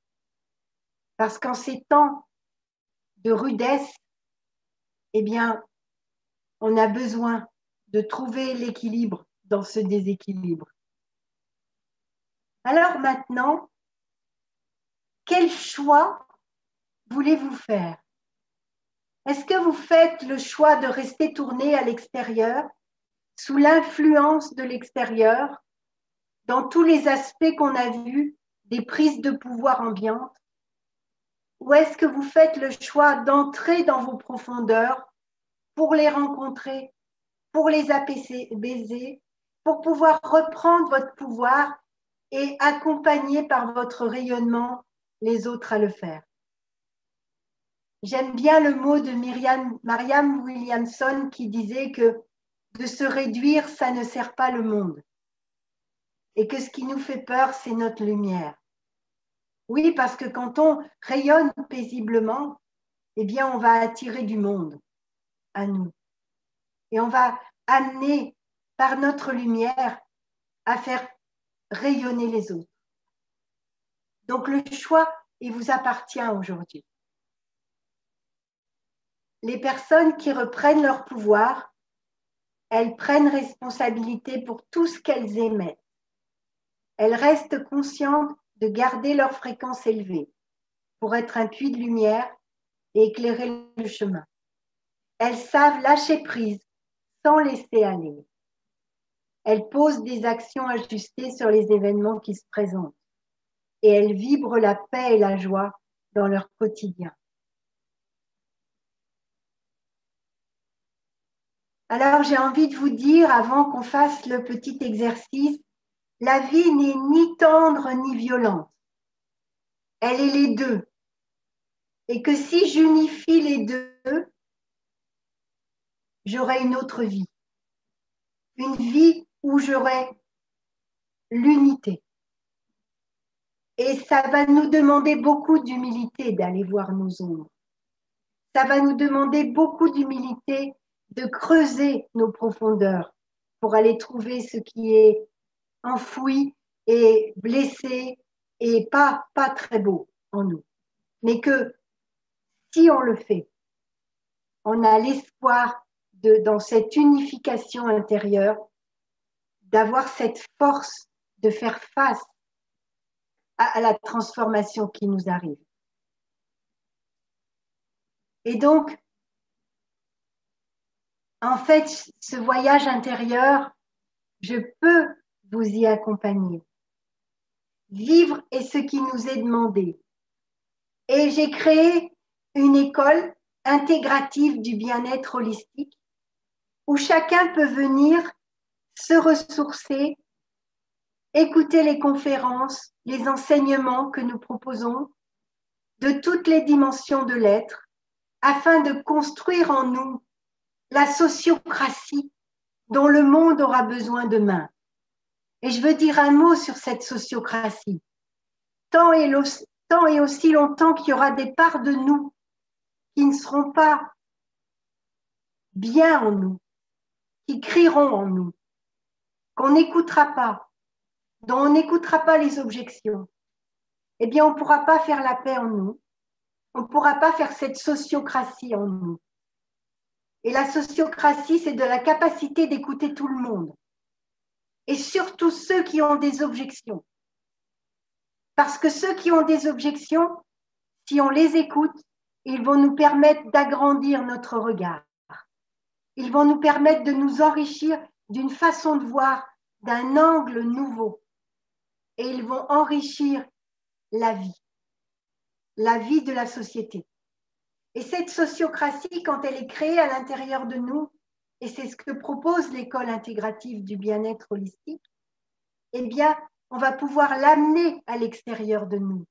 Parce qu'en ces temps de rudesse, eh bien, on a besoin de trouver l'équilibre dans ce déséquilibre. Alors maintenant, quel choix voulez-vous faire? Est-ce que vous faites le choix de rester tourné à l'extérieur, sous l'influence de l'extérieur, dans tous les aspects qu'on a vus, des prises de pouvoir ambiantes? Ou est-ce que vous faites le choix d'entrer dans vos profondeurs pour les rencontrer, pour les apaiser, pour pouvoir reprendre votre pouvoir et accompagner par votre rayonnement les autres à le faire? J'aime bien le mot de Marianne Williamson qui disait que de se réduire, ça ne sert pas le monde. Et que ce qui nous fait peur, c'est notre lumière. Oui, parce que quand on rayonne paisiblement, eh bien, on va attirer du monde à nous. Et on va amener par notre lumière à faire rayonner les autres. Donc le choix, il vous appartient aujourd'hui. Les personnes qui reprennent leur pouvoir, elles prennent responsabilité pour tout ce qu'elles émettent. Elles restent conscientes de garder leur fréquence élevée pour être un puits de lumière et éclairer le chemin. Elles savent lâcher prise sans laisser aller. Elles posent des actions ajustées sur les événements qui se présentent et elles vibrent la paix et la joie dans leur quotidien. Alors j'ai envie de vous dire, avant qu'on fasse le petit exercice, la vie n'est ni tendre ni violente. Elle est les deux. Et que si j'unifie les deux, j'aurai une autre vie. Une vie où j'aurai l'unité. Et ça va nous demander beaucoup d'humilité d'aller voir nos ombres. Ça va nous demander beaucoup d'humilité de creuser nos profondeurs pour aller trouver ce qui est enfoui et blessé et pas très beau en nous. Mais que si on le fait, on a l'espoir dans cette unification intérieure, d'avoir cette force de faire face à la transformation qui nous arrive. Et donc, en fait, ce voyage intérieur, je peux vous y accompagner. Vivre est ce qui nous est demandé. Et j'ai créé une école intégrative du bien-être holistique où chacun peut venir se ressourcer, écouter les conférences, les enseignements que nous proposons de toutes les dimensions de l'être afin de construire en nous la sociocratie dont le monde aura besoin demain. Et je veux dire un mot sur cette sociocratie. Tant et aussi longtemps qu'il y aura des parts de nous qui ne seront pas bien en nous, qui crieront en nous, qu'on n'écoutera pas, dont on n'écoutera pas les objections, eh bien on ne pourra pas faire la paix en nous, on ne pourra pas faire cette sociocratie en nous. Et la sociocratie, c'est de la capacité d'écouter tout le monde. Et surtout ceux qui ont des objections. Parce que ceux qui ont des objections, si on les écoute, ils vont nous permettre d'agrandir notre regard. Ils vont nous permettre de nous enrichir d'une façon de voir, d'un angle nouveau. Et ils vont enrichir la vie de la société. Et cette sociocratie, quand elle est créée à l'intérieur de nous, et c'est ce que propose l'école intégrative du bien-être holistique, eh bien, on va pouvoir l'amener à l'extérieur de nous.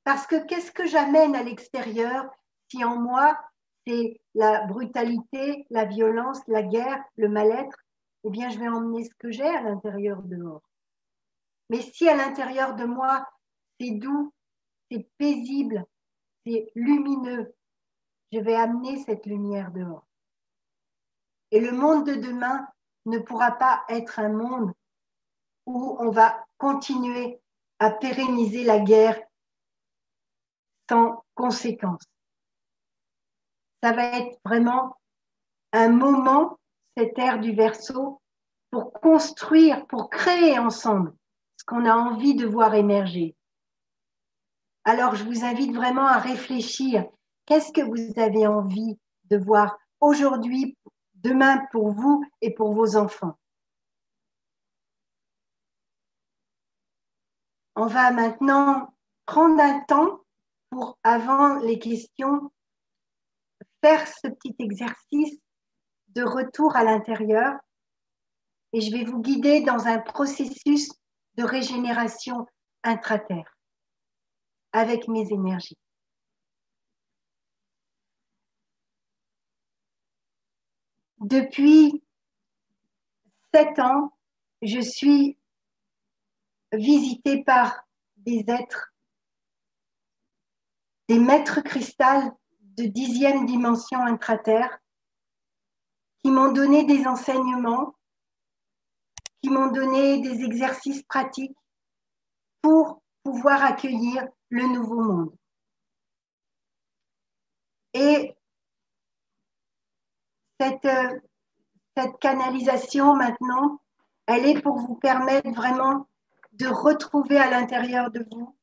Parce que qu'est-ce que j'amène à l'extérieur si en moi, c'est la brutalité, la violence, la guerre, le mal-être? Eh bien, je vais emmener ce que j'ai à l'intérieur dehors. Mais si à l'intérieur de moi, c'est doux, c'est paisible, c'est lumineux, je vais amener cette lumière dehors. Et le monde de demain ne pourra pas être un monde où on va continuer à pérenniser la guerre sans conséquence. Ça va être vraiment un moment, cette ère du Verseau, pour construire, pour créer ensemble ce qu'on a envie de voir émerger. Alors, je vous invite vraiment à réfléchir. Qu'est-ce que vous avez envie de voir aujourd'hui, demain pour vous et pour vos enfants? On va maintenant prendre un temps pour, avant les questions, faire ce petit exercice de retour à l'intérieur et je vais vous guider dans un processus de régénération intra-terre avec mes énergies. Depuis 7 ans, je suis visitée par des êtres, des maîtres cristal de 10e dimension intra-terre qui m'ont donné des enseignements, qui m'ont donné des exercices pratiques pour pouvoir accueillir le nouveau monde. Et cette canalisation maintenant, elle est pour vous permettre vraiment de retrouver à l'intérieur de vous.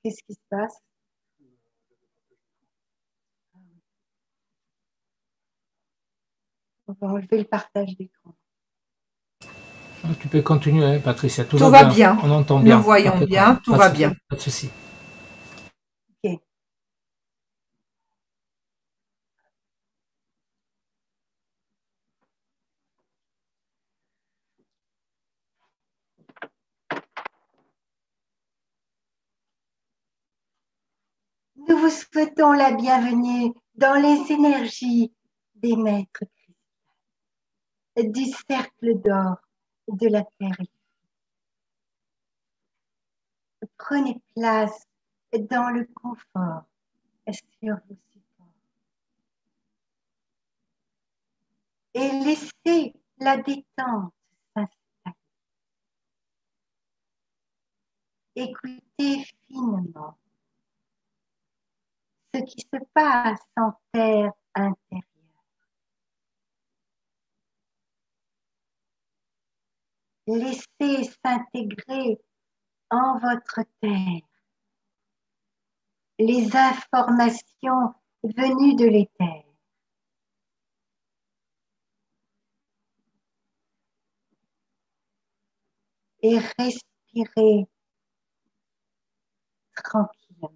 Qu'est-ce qui se passe? On va enlever le partage d'écran. Tu peux continuer, hein, Patricia. Tout va bien. On entend bien. Nous voyons bien, tout va bien. Pas de souci. Ok. Nous vous souhaitons la bienvenue dans les énergies des maîtres du cercle d'or de la terre. Prenez place dans le confort sur vos supports et laissez la détente s'installer. Écoutez finement ce qui se passe en terre intérieure. Laissez s'intégrer en votre terre les informations venues de l'éther. Et respirez tranquillement.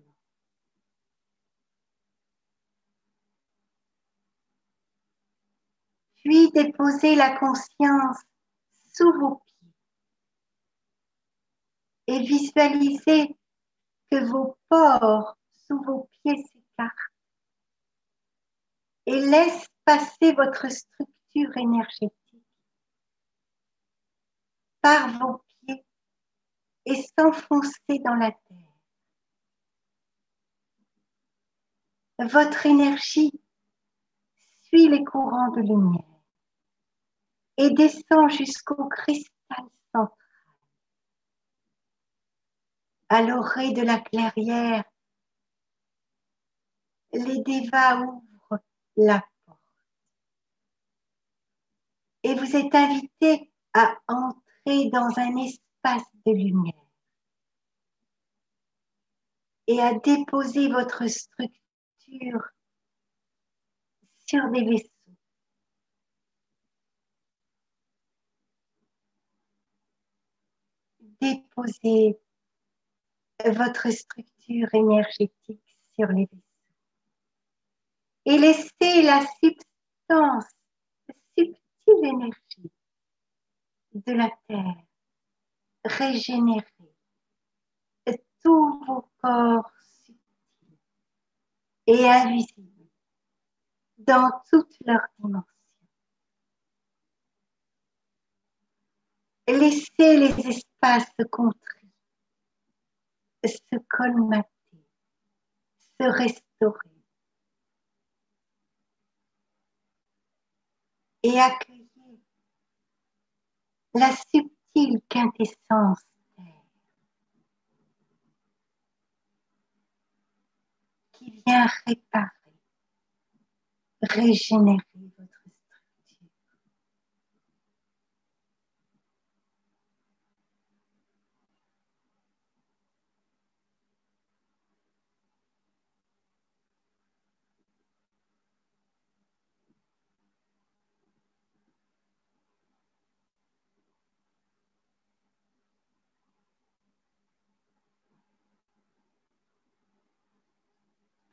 Puis déposez la conscience sous vos pieds et visualisez que vos pores sous vos pieds s'écartent et laissent passer votre structure énergétique par vos pieds et s'enfoncer dans la terre. Votre énergie suit les courants de lumière et descend jusqu'au cristal central. À l'orée de la clairière, les dévas ouvrent la porte. Et vous êtes invité à entrer dans un espace de lumière et à déposer votre structure sur des vaisseaux. Déposez votre structure énergétique sur les vaisseaux. Et laissez la substance, subtile énergie de la Terre régénérer tous vos corps subtils et invisibles dans toutes leurs dimensions. Laissez les espaces contris se colmater, se restaurer et accueillir la subtile quintessence Terre qui vient réparer, régénérer votre structure.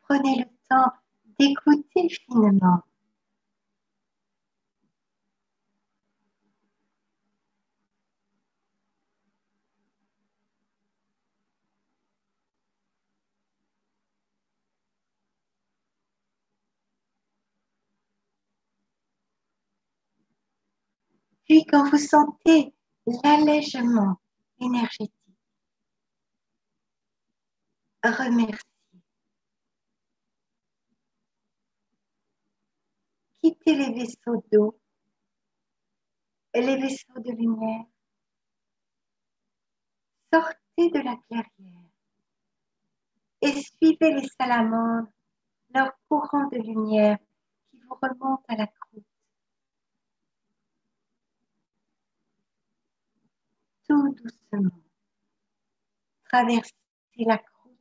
Prenez le temps d'écouter finement. Puis quand vous sentez l'allègement énergétique, remerciez. Quittez les vaisseaux d'eau et les vaisseaux de lumière. Sortez de la clairière et suivez les salamandres, leur courant de lumière qui vous remonte à la croûte. Tout doucement, traversez la croûte,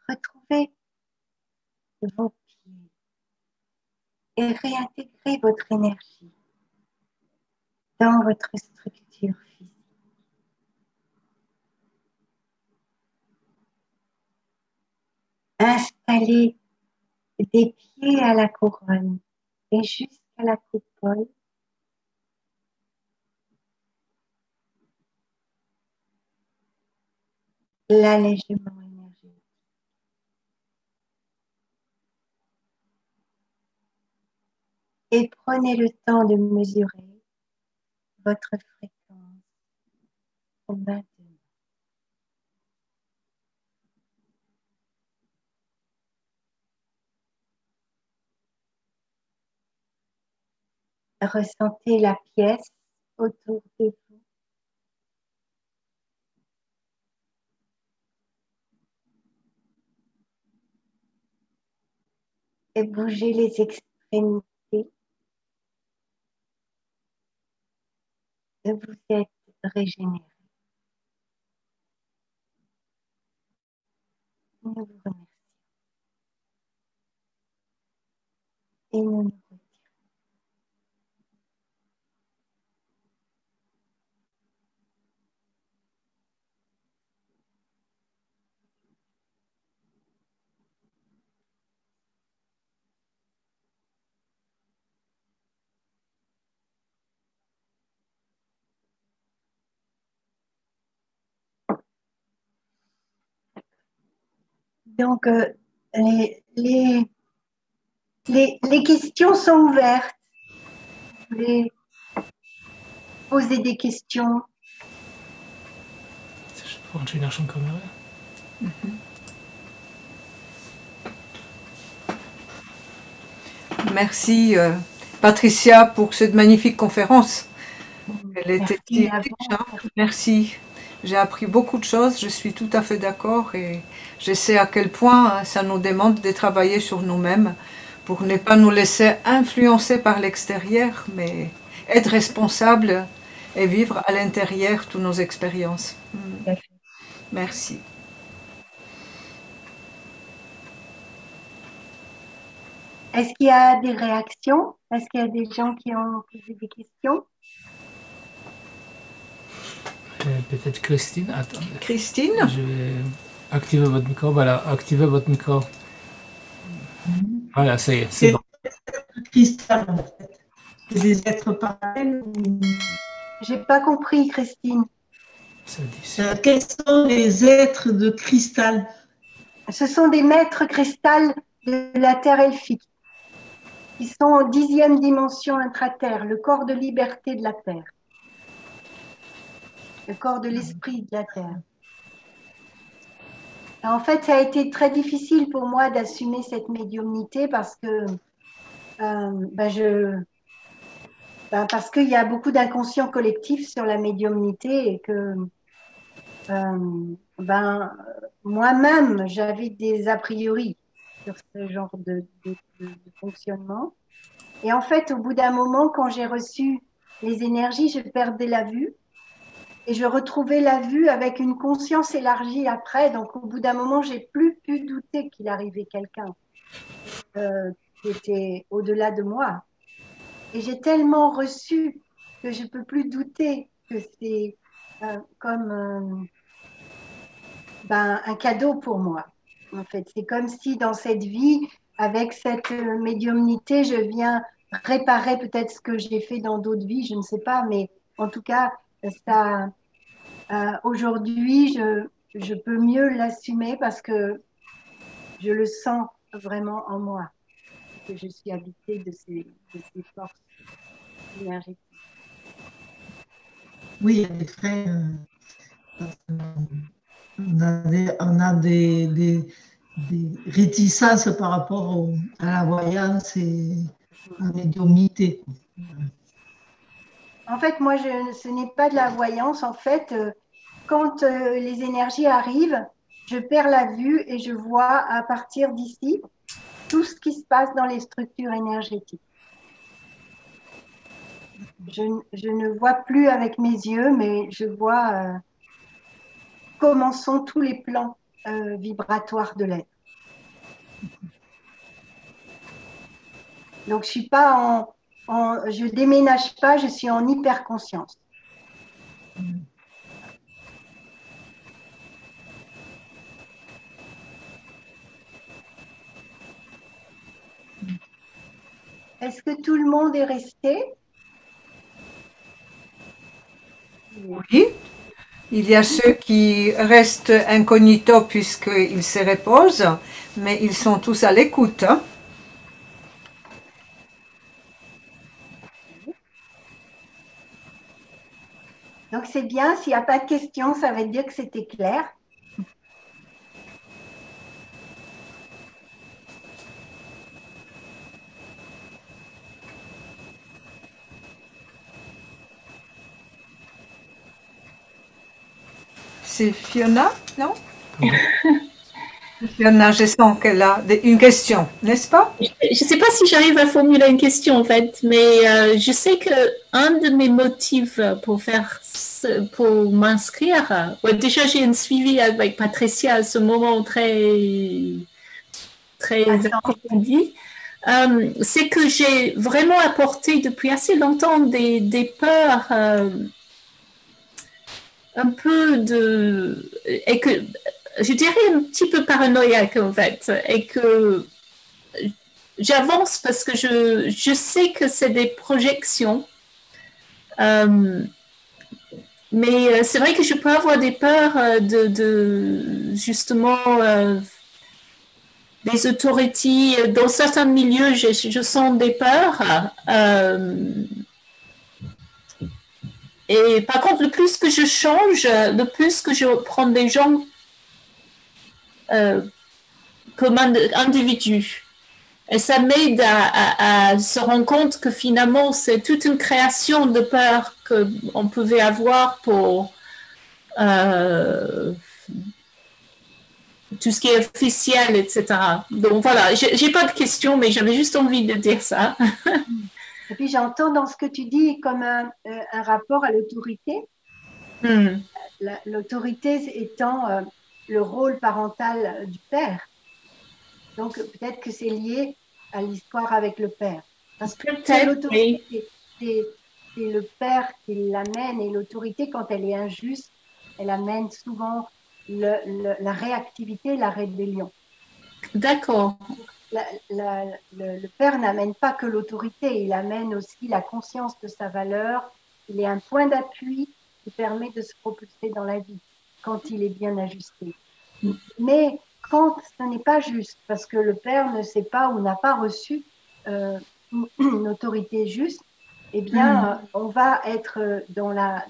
retrouvez vos pieds et réintégrez votre énergie dans votre structure physique. Installez des pieds à la couronne et jusqu'à la coupole. L'allègement énergétique. Et prenez le temps de mesurer votre fréquence maintenant. Ressentez la pièce autour de vous. Et bougez les extrémités. Et vous êtes régénéré. Nous vous remercions. Et nous nous retirons. Donc, les questions sont ouvertes. Vous voulez poser des questions? Włączyć naszą kamerę? Merci Patricia pour cette magnifique conférence. Elle était Merci. Merci. J'ai appris beaucoup de choses, je suis tout à fait d'accord et je sais à quel point ça nous demande de travailler sur nous-mêmes pour ne pas nous laisser influencer par l'extérieur, mais être responsable et vivre à l'intérieur toutes nos expériences. Merci. Est-ce qu'il y a des réactions? Est-ce qu'il y a des gens qui ont posé des questions? Peut-être Christine. Attendez. Christine? Je vais activer votre micro. Voilà, activez votre micro. Voilà, ça y est, c'est bon. Cristal, en fait. C'est des êtres parallèles. J'ai pas compris, Christine. Quels sont les êtres de cristal? Ce sont des maîtres cristal de la Terre elfique. Ils sont en 10e dimension intra-terre, le corps de liberté de la Terre. Le corps de l'esprit de la Terre. En fait, ça a été très difficile pour moi d'assumer cette médiumnité parce que parce qu'il y a beaucoup d'inconscient collectif sur la médiumnité et que moi-même, j'avais des a priori sur ce genre de fonctionnement. Et en fait, au bout d'un moment, quand j'ai reçu les énergies, je perdais la vue. Et je retrouvais la vue avec une conscience élargie après. Donc, au bout d'un moment, j'ai plus pu douter qu'il arrivait quelqu'un qui était au-delà de moi. Et j'ai tellement reçu que je peux plus douter que c'est comme un cadeau pour moi. En fait, c'est comme si dans cette vie, avec cette médiumnité, je viens réparer peut-être ce que j'ai fait dans d'autres vies, je ne sais pas, mais en tout cas, ça. Aujourd'hui, je peux mieux l'assumer parce que je le sens vraiment en moi, que je suis habitée de ces forces énergétiques. Oui, en effet, on a des réticences par rapport à la voyance et à la médiumnité. En fait, moi, ce n'est pas de la voyance. En fait, quand les énergies arrivent, je perds la vue et je vois à partir d'ici tout ce qui se passe dans les structures énergétiques. Je ne vois plus avec mes yeux, mais je vois comment sont tous les plans vibratoires de l'être. Donc, je suis pas je déménage pas, je suis en hyper conscience. Est-ce que tout le monde est resté? Oui. Il y a ceux qui restent incognito puisqu'ils se reposent, mais ils sont tous à l'écoute. Hein. Donc c'est bien, s'il n'y a pas de questions, ça veut dire que c'était clair. C'est Fiona, non? Fiona, je sens qu'elle a une question, n'est-ce pas? Je ne sais pas si j'arrive à formuler une question en fait, mais je sais que un de mes motifs pour m'inscrire, déjà j'ai un suivi avec Patricia à ce moment très approfondi, c'est que j'ai vraiment apporté depuis assez longtemps des peurs un peu et que je dirais un petit peu paranoïaque en fait, et que j'avance parce que je sais que c'est des projections, mais c'est vrai que je peux avoir des peurs justement des autorités. Dans certains milieux, je sens des peurs. Et par contre, le plus que je change, le plus que je prends des gens comme individus. Et ça m'aide à se rendre compte que finalement, c'est toute une création de peur qu'on pouvait avoir tout ce qui est officiel, etc. Donc voilà, j'ai pas de questions, mais j'avais juste envie de dire ça. Et puis j'entends dans ce que tu dis comme un rapport à l'autorité. L'autorité étant le rôle parental du père. Donc peut-être que c'est lié à l'histoire avec le père. Parce que l'autorité, c'est le père qui l'amène, et l'autorité, quand elle est injuste, elle amène souvent la réactivité, la rébellion. D'accord. Le père n'amène pas que l'autorité, il amène aussi la conscience de sa valeur. Il est un point d'appui qui permet de se propulser dans la vie quand il est bien ajusté. Mais quand ce n'est pas juste, parce que le père ne sait pas ou n'a pas reçu une autorité juste, eh bien, on va être dans la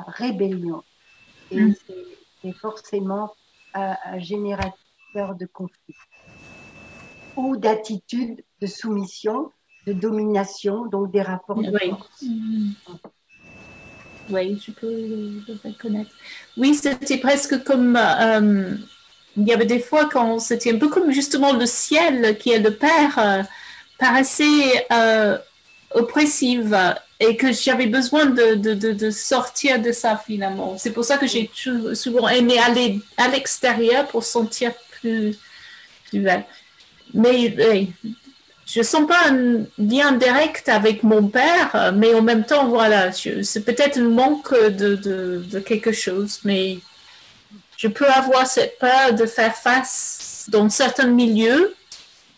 rébellion. Et c'est forcément un générateur de conflit ou d'attitude de soumission, de domination, donc des rapports de force. Oui, je peux le reconnaître. Oui, c'était presque comme... il y avait des fois quand c'était un peu comme justement le ciel, qui est le Père, paraissait oppressive, et que j'avais besoin de sortir de ça finalement. C'est pour ça que j'ai souvent aimé aller à l'extérieur pour sentir plus belle. Mais je sens pas un lien direct avec mon père, mais en même temps, voilà, c'est peut-être un manque de quelque chose, mais je peux avoir cette peur de faire face dans certains milieux,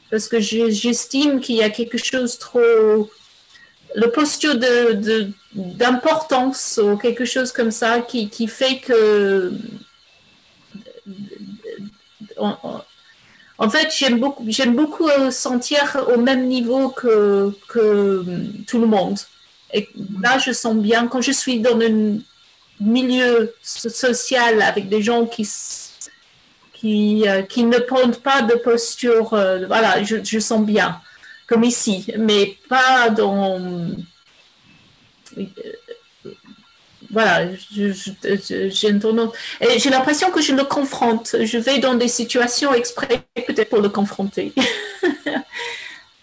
parce que j'estime qu'il y a quelque chose trop, le posture d'importance ou quelque chose comme ça qui fait que en fait, j'aime beaucoup sentir au même niveau que tout le monde. Et là, je sens bien, quand je suis dans un milieu social avec des gens qui ne prennent pas de posture, voilà, je sens bien, comme ici, mais pas dans... voilà, j'ai l'impression que je le confronte. Je vais dans des situations exprès peut-être pour le confronter.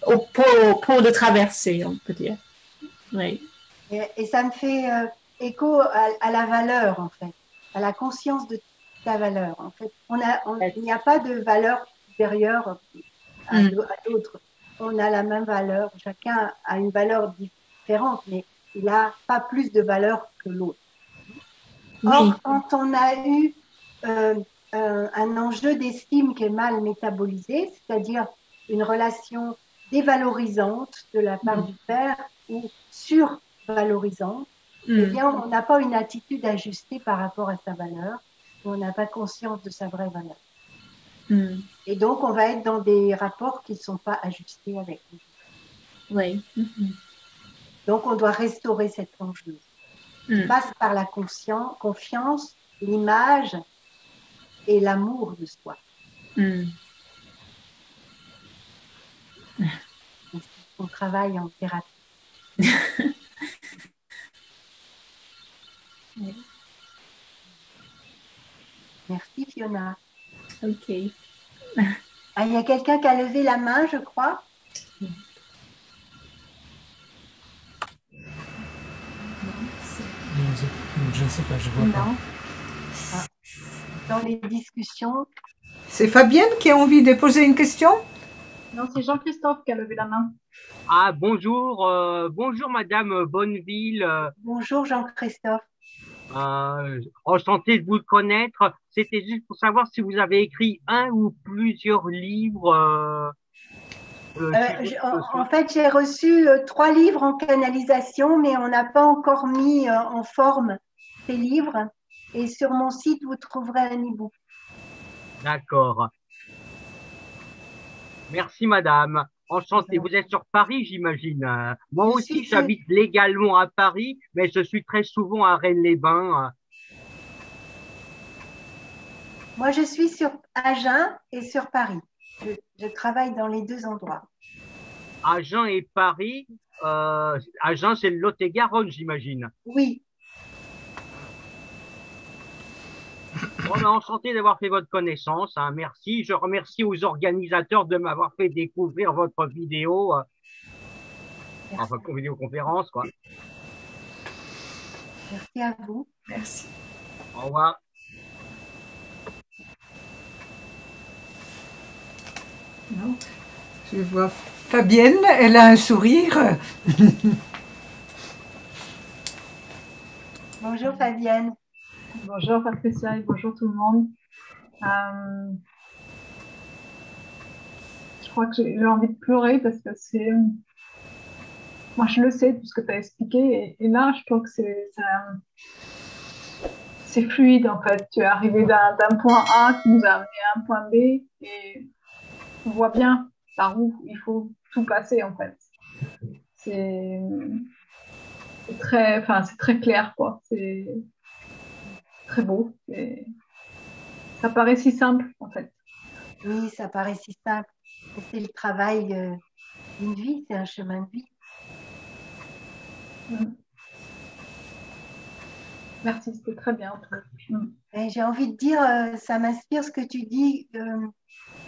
Ou pour le traverser, on peut dire. Oui. Et ça me fait écho à la valeur, en fait, à la conscience de ta valeur. En fait, il n'y a pas de valeur supérieure à d'autres. On a la même valeur. Chacun a une valeur différente, mais il n'a pas plus de valeur que l'autre. Or, quand on a eu un enjeu d'estime qui est mal métabolisé, c'est-à-dire une relation dévalorisante de la part du père ou survalorisante, eh bien, on n'a pas une attitude ajustée par rapport à sa valeur, on n'a pas conscience de sa vraie valeur. Et donc, on va être dans des rapports qui ne sont pas ajustés avec lui. Oui. Donc, on doit restaurer cet enjeu. Ça passe par la confiance, l'image et l'amour de soi. On travaille en thérapie. Merci Fiona. Ok. Ah, il y a quelqu'un qui a levé la main, je crois. Je ne sais pas, je vois pas. Ah, dans les discussions. C'est Fabienne qui a envie de poser une question? Non, c'est Jean-Christophe qui a levé la main. Ah, bonjour, bonjour Madame Bonneville. Bonjour Jean-Christophe. Enchanté de vous connaître. C'était juste pour savoir si vous avez écrit un ou plusieurs livres. En fait, j'ai reçu 3 livres en canalisation, mais on n'a pas encore mis en forme ces livres. Et sur mon site, vous trouverez un e-book. D'accord. Merci Madame. Enchanté. Vous êtes sur Paris, j'imagine. Moi aussi, j'habite légalement à Paris, mais je suis très souvent à Rennes-les-Bains. Moi, je suis sur Agen et sur Paris. Je travaille dans les 2 endroits. Agen et Paris. Agen, c'est le Lot-et-Garonne, j'imagine. Oui. Bon, ben, enchanté d'avoir fait votre connaissance, hein, merci. Je remercie aux organisateurs de m'avoir fait découvrir votre vidéo, enfin, votre vidéoconférence, quoi. Merci à vous. Merci. Au revoir. Non. Je vois Fabienne, elle a un sourire. Bonjour Fabienne. Bonjour Patricia et bonjour tout le monde. Je crois que j'ai envie de pleurer parce que c'est... Moi, je le sais, tout ce que tu as expliqué. Et là, je trouve que c'est fluide, en fait. Tu es arrivé d'un point A qui nous a amené à un point B et on voit bien par où il faut tout passer, en fait. C'est très clair, quoi. C'est très beau. Ça paraît si simple, en fait. Oui, ça paraît si simple. C'est le travail d'une vie, c'est un chemin de vie. Merci, c'était très bien. J'ai envie de dire, ça m'inspire ce que tu dis.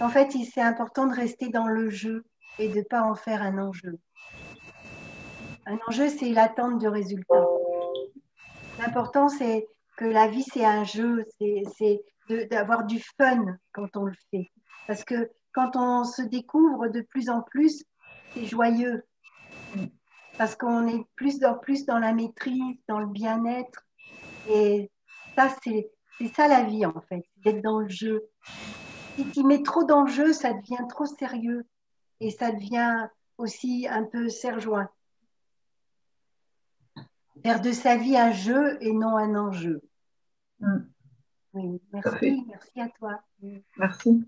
En fait, c'est important de rester dans le jeu et de ne pas en faire un enjeu. Un enjeu, c'est l'attente de résultats. L'important, c'est que la vie, c'est un jeu, c'est d'avoir du fun quand on le fait. Parce que quand on se découvre de plus en plus, c'est joyeux. Parce qu'on est plus en plus dans la maîtrise, dans le bien-être. Et ça, c'est ça la vie, en fait, d'être dans le jeu. Si tu mets trop dans le jeu, ça devient trop sérieux. Et ça devient aussi un peu serjoint. Faire de sa vie un jeu et non un enjeu. Oui, merci à toi. Merci.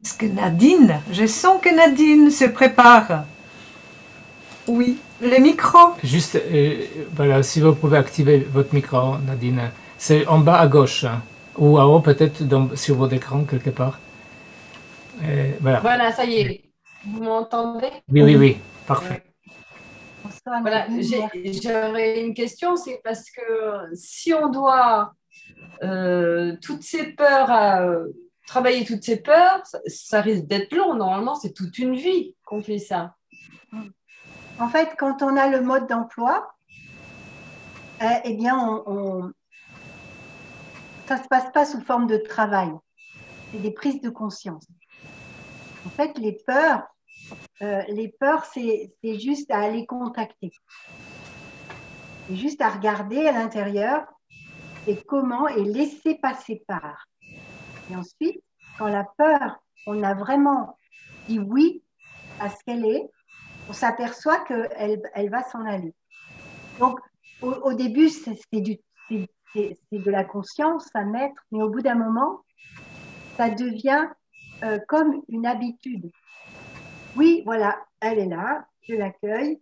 Est-ce que Nadine, je sens que Nadine se prépare. Oui, le micro. Juste, voilà, si vous pouvez activer votre micro, Nadine. C'est en bas à gauche, hein, ou en haut peut-être sur votre écran quelque part. Voilà. Voilà, ça y est. Vous m'entendez? Oui, parfait. Voilà, j'aurais une question, c'est parce que si on doit toutes ces peurs, travailler toutes ces peurs, ça risque d'être long. Normalement, c'est toute une vie qu'on fait ça. En fait, quand on a le mode d'emploi, eh bien, ça ne se passe pas sous forme de travail. C'est des prises de conscience. En fait, les peurs, c'est juste à aller contacter. C'est juste à regarder à l'intérieur et comment et laisser passer par. Et ensuite, quand la peur, on a vraiment dit oui à ce qu'elle est, on s'aperçoit qu'elle va s'en aller. Donc, au début, c'est de la conscience à mettre, mais au bout d'un moment, ça devient comme une habitude. Oui, voilà, elle est là, je l'accueille,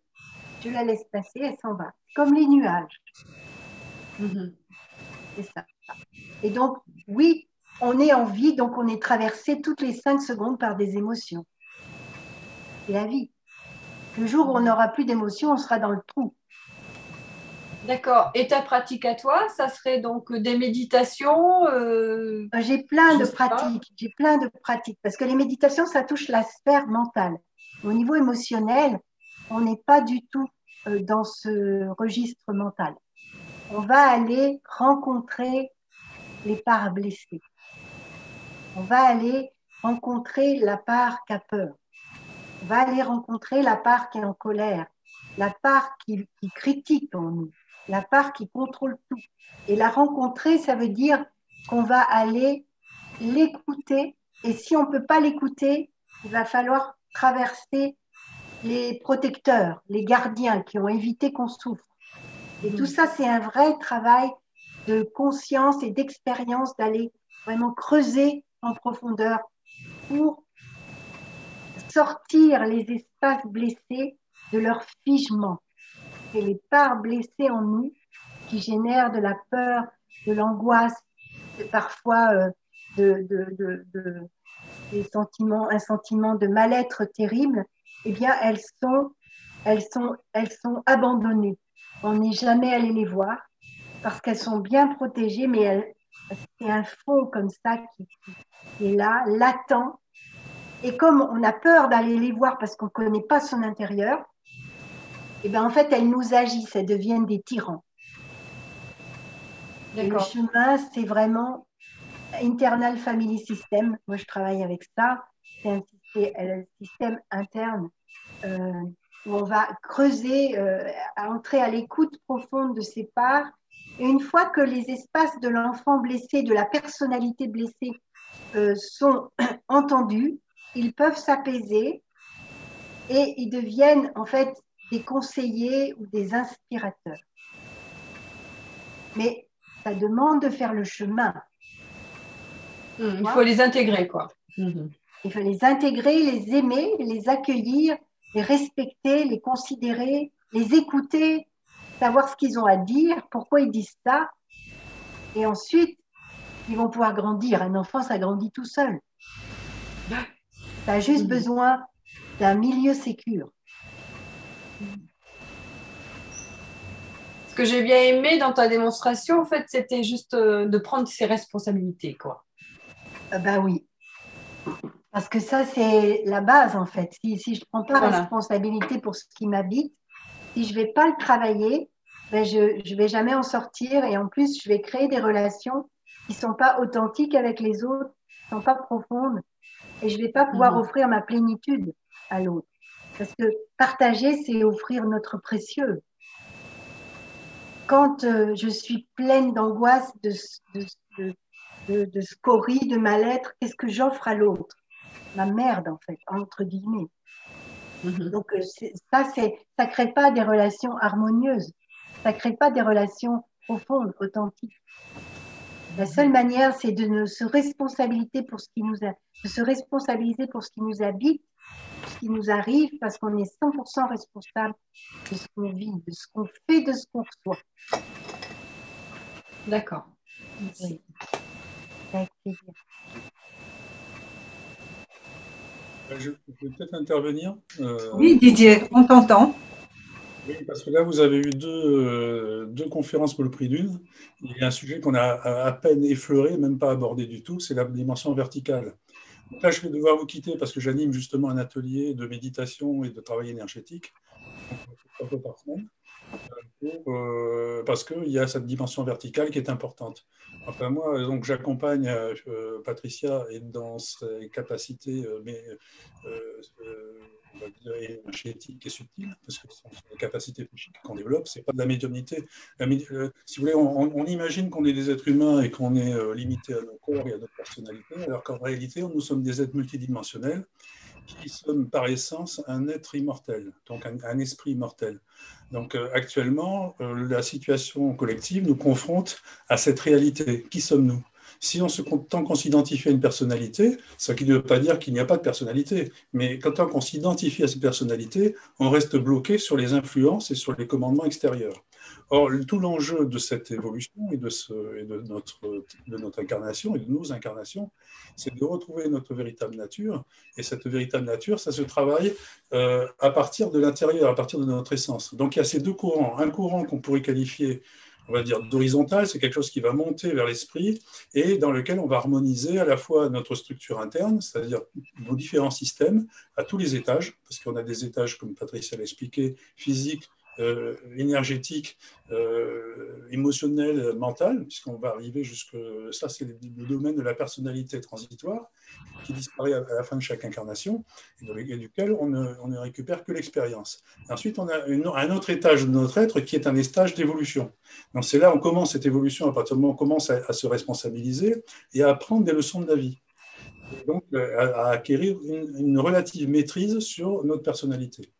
je la laisse passer, elle s'en va. Comme les nuages. C'est ça. Et donc, oui, on est en vie, donc on est traversé toutes les 5 secondes par des émotions. C'est la vie. Le jour où on n'aura plus d'émotions, on sera dans le trou. D'accord. Et ta pratique à toi, ça serait donc des méditations J'ai plein de pratiques, parce que les méditations, ça touche la sphère mentale. Au niveau émotionnel, on n'est pas du tout dans ce registre mental. On va aller rencontrer les parts blessées. On va aller rencontrer la part qui a peur. On va aller rencontrer la part qui est en colère, la part qui critique en nous, la part qui contrôle tout. Et la rencontrer, ça veut dire qu'on va aller l'écouter. Et si on ne peut pas l'écouter, il va falloir traverser les protecteurs, les gardiens qui ont évité qu'on souffre. Et tout ça, c'est un vrai travail de conscience et d'expérience d'aller vraiment creuser en profondeur pour sortir les espaces blessés de leur figement. C'est les parts blessées en nous qui génèrent de la peur, de l'angoisse, parfois des sentiments, un sentiment de mal-être terrible. Eh bien, elles sont abandonnées. On n'est jamais allé les voir parce qu'elles sont bien protégées, mais C'est un fond comme ça qui est là, latent. Et comme on a peur d'aller les voir parce qu'on ne connaît pas son intérieur, et ben en fait, elles nous agissent, elles deviennent des tyrans. Et le chemin, c'est vraiment Internal Family System. Moi, je travaille avec ça. C'est un système interne où on va creuser, entrer à l'écoute profonde de ses parts. Et une fois que les espaces de l'enfant blessé, de la personnalité blessée sont entendus, ils peuvent s'apaiser et ils deviennent en fait des conseillers ou des inspirateurs. Mais ça demande de faire le chemin. Il faut les intégrer, quoi. Il faut les intégrer, les aimer, les accueillir, les respecter, les considérer, les écouter, savoir ce qu'ils ont à dire, pourquoi ils disent ça. Et ensuite, ils vont pouvoir grandir. Un enfant, ça grandit tout seul. Ça a juste besoin d'un milieu sécure. Ce que j'ai bien aimé dans ta démonstration, en fait, c'était juste de prendre ses responsabilités, quoi. Ben oui. Parce que ça, c'est la base, en fait. Si je ne prends pas responsabilité pour ce qui m'habite, si je ne vais pas le travailler, ben je ne vais jamais en sortir. Et en plus, je vais créer des relations qui ne sont pas authentiques avec les autres, qui ne sont pas profondes. Et je ne vais pas pouvoir offrir ma plénitude à l'autre. Parce que partager, c'est offrir notre précieux. Quand je suis pleine d'angoisse, de scorie, de mal-être, qu'est-ce que j'offre à l'autre? Ma merde, en fait, entre guillemets. Donc, ça ne crée pas des relations harmonieuses. Ça ne crée pas des relations profondes, authentiques. La seule manière, c'est de se responsabiliser pour ce qui nous habite, ce qui nous arrive, parce qu'on est 100% responsable de ce qu'on vit, de ce qu'on fait, de ce qu'on reçoit. D'accord. Oui. Avec plaisir. Je peux peut-être intervenir. Oui, Didier, on t'entend. Oui, parce que là, vous avez eu deux conférences pour le prix d'une. Il y a un sujet qu'on a à peine effleuré, même pas abordé du tout, c'est la dimension verticale. Donc là, je vais devoir vous quitter parce que j'anime justement un atelier de méditation et de travail énergétique, 3 fois par semaine, parce qu'il y a cette dimension verticale qui est importante. Enfin, moi, donc, j'accompagne Patricia dans ses capacités on va dire énergétiques et subtiles, parce que ce sont des capacités psychiques qu'on développe, ce n'est pas de la médiumnité. Si vous voulez, on imagine qu'on est des êtres humains et qu'on est limité à nos corps et à notre personnalité, alors qu'en réalité, nous sommes des êtres multidimensionnels qui sommes par essence un être immortel, donc un esprit immortel. Donc actuellement, la situation collective nous confronte à cette réalité. Qui sommes-nous ? Tant qu'on s'identifie à une personnalité, ce qui ne veut pas dire qu'il n'y a pas de personnalité, mais tant qu'on s'identifie à cette personnalité, on reste bloqué sur les influences et sur les commandements extérieurs. Or, tout l'enjeu de cette évolution et de notre incarnation et de nos incarnations, c'est de retrouver notre véritable nature. Et cette véritable nature, ça se travaille à partir de l'intérieur, à partir de notre essence. Donc, il y a ces deux courants. Un courant qu'on pourrait qualifier, on va dire, d'horizontal, c'est quelque chose qui va monter vers l'esprit et dans lequel on va harmoniser à la fois notre structure interne, c'est-à-dire nos différents systèmes à tous les étages, parce qu'on a des étages, comme Patricia l'a expliqué, physiques, énergétique, émotionnel, mental, puisqu'on va arriver jusque... Ça, c'est le domaine de la personnalité transitoire, qui disparaît à la fin de chaque incarnation, et duquel on ne récupère que l'expérience. Ensuite, on a un autre étage de notre être, qui est un étage d'évolution. Donc c'est là où on commence cette évolution, à partir du moment où on commence à se responsabiliser et à apprendre des leçons de la vie. Et donc, à acquérir une relative maîtrise sur notre personnalité.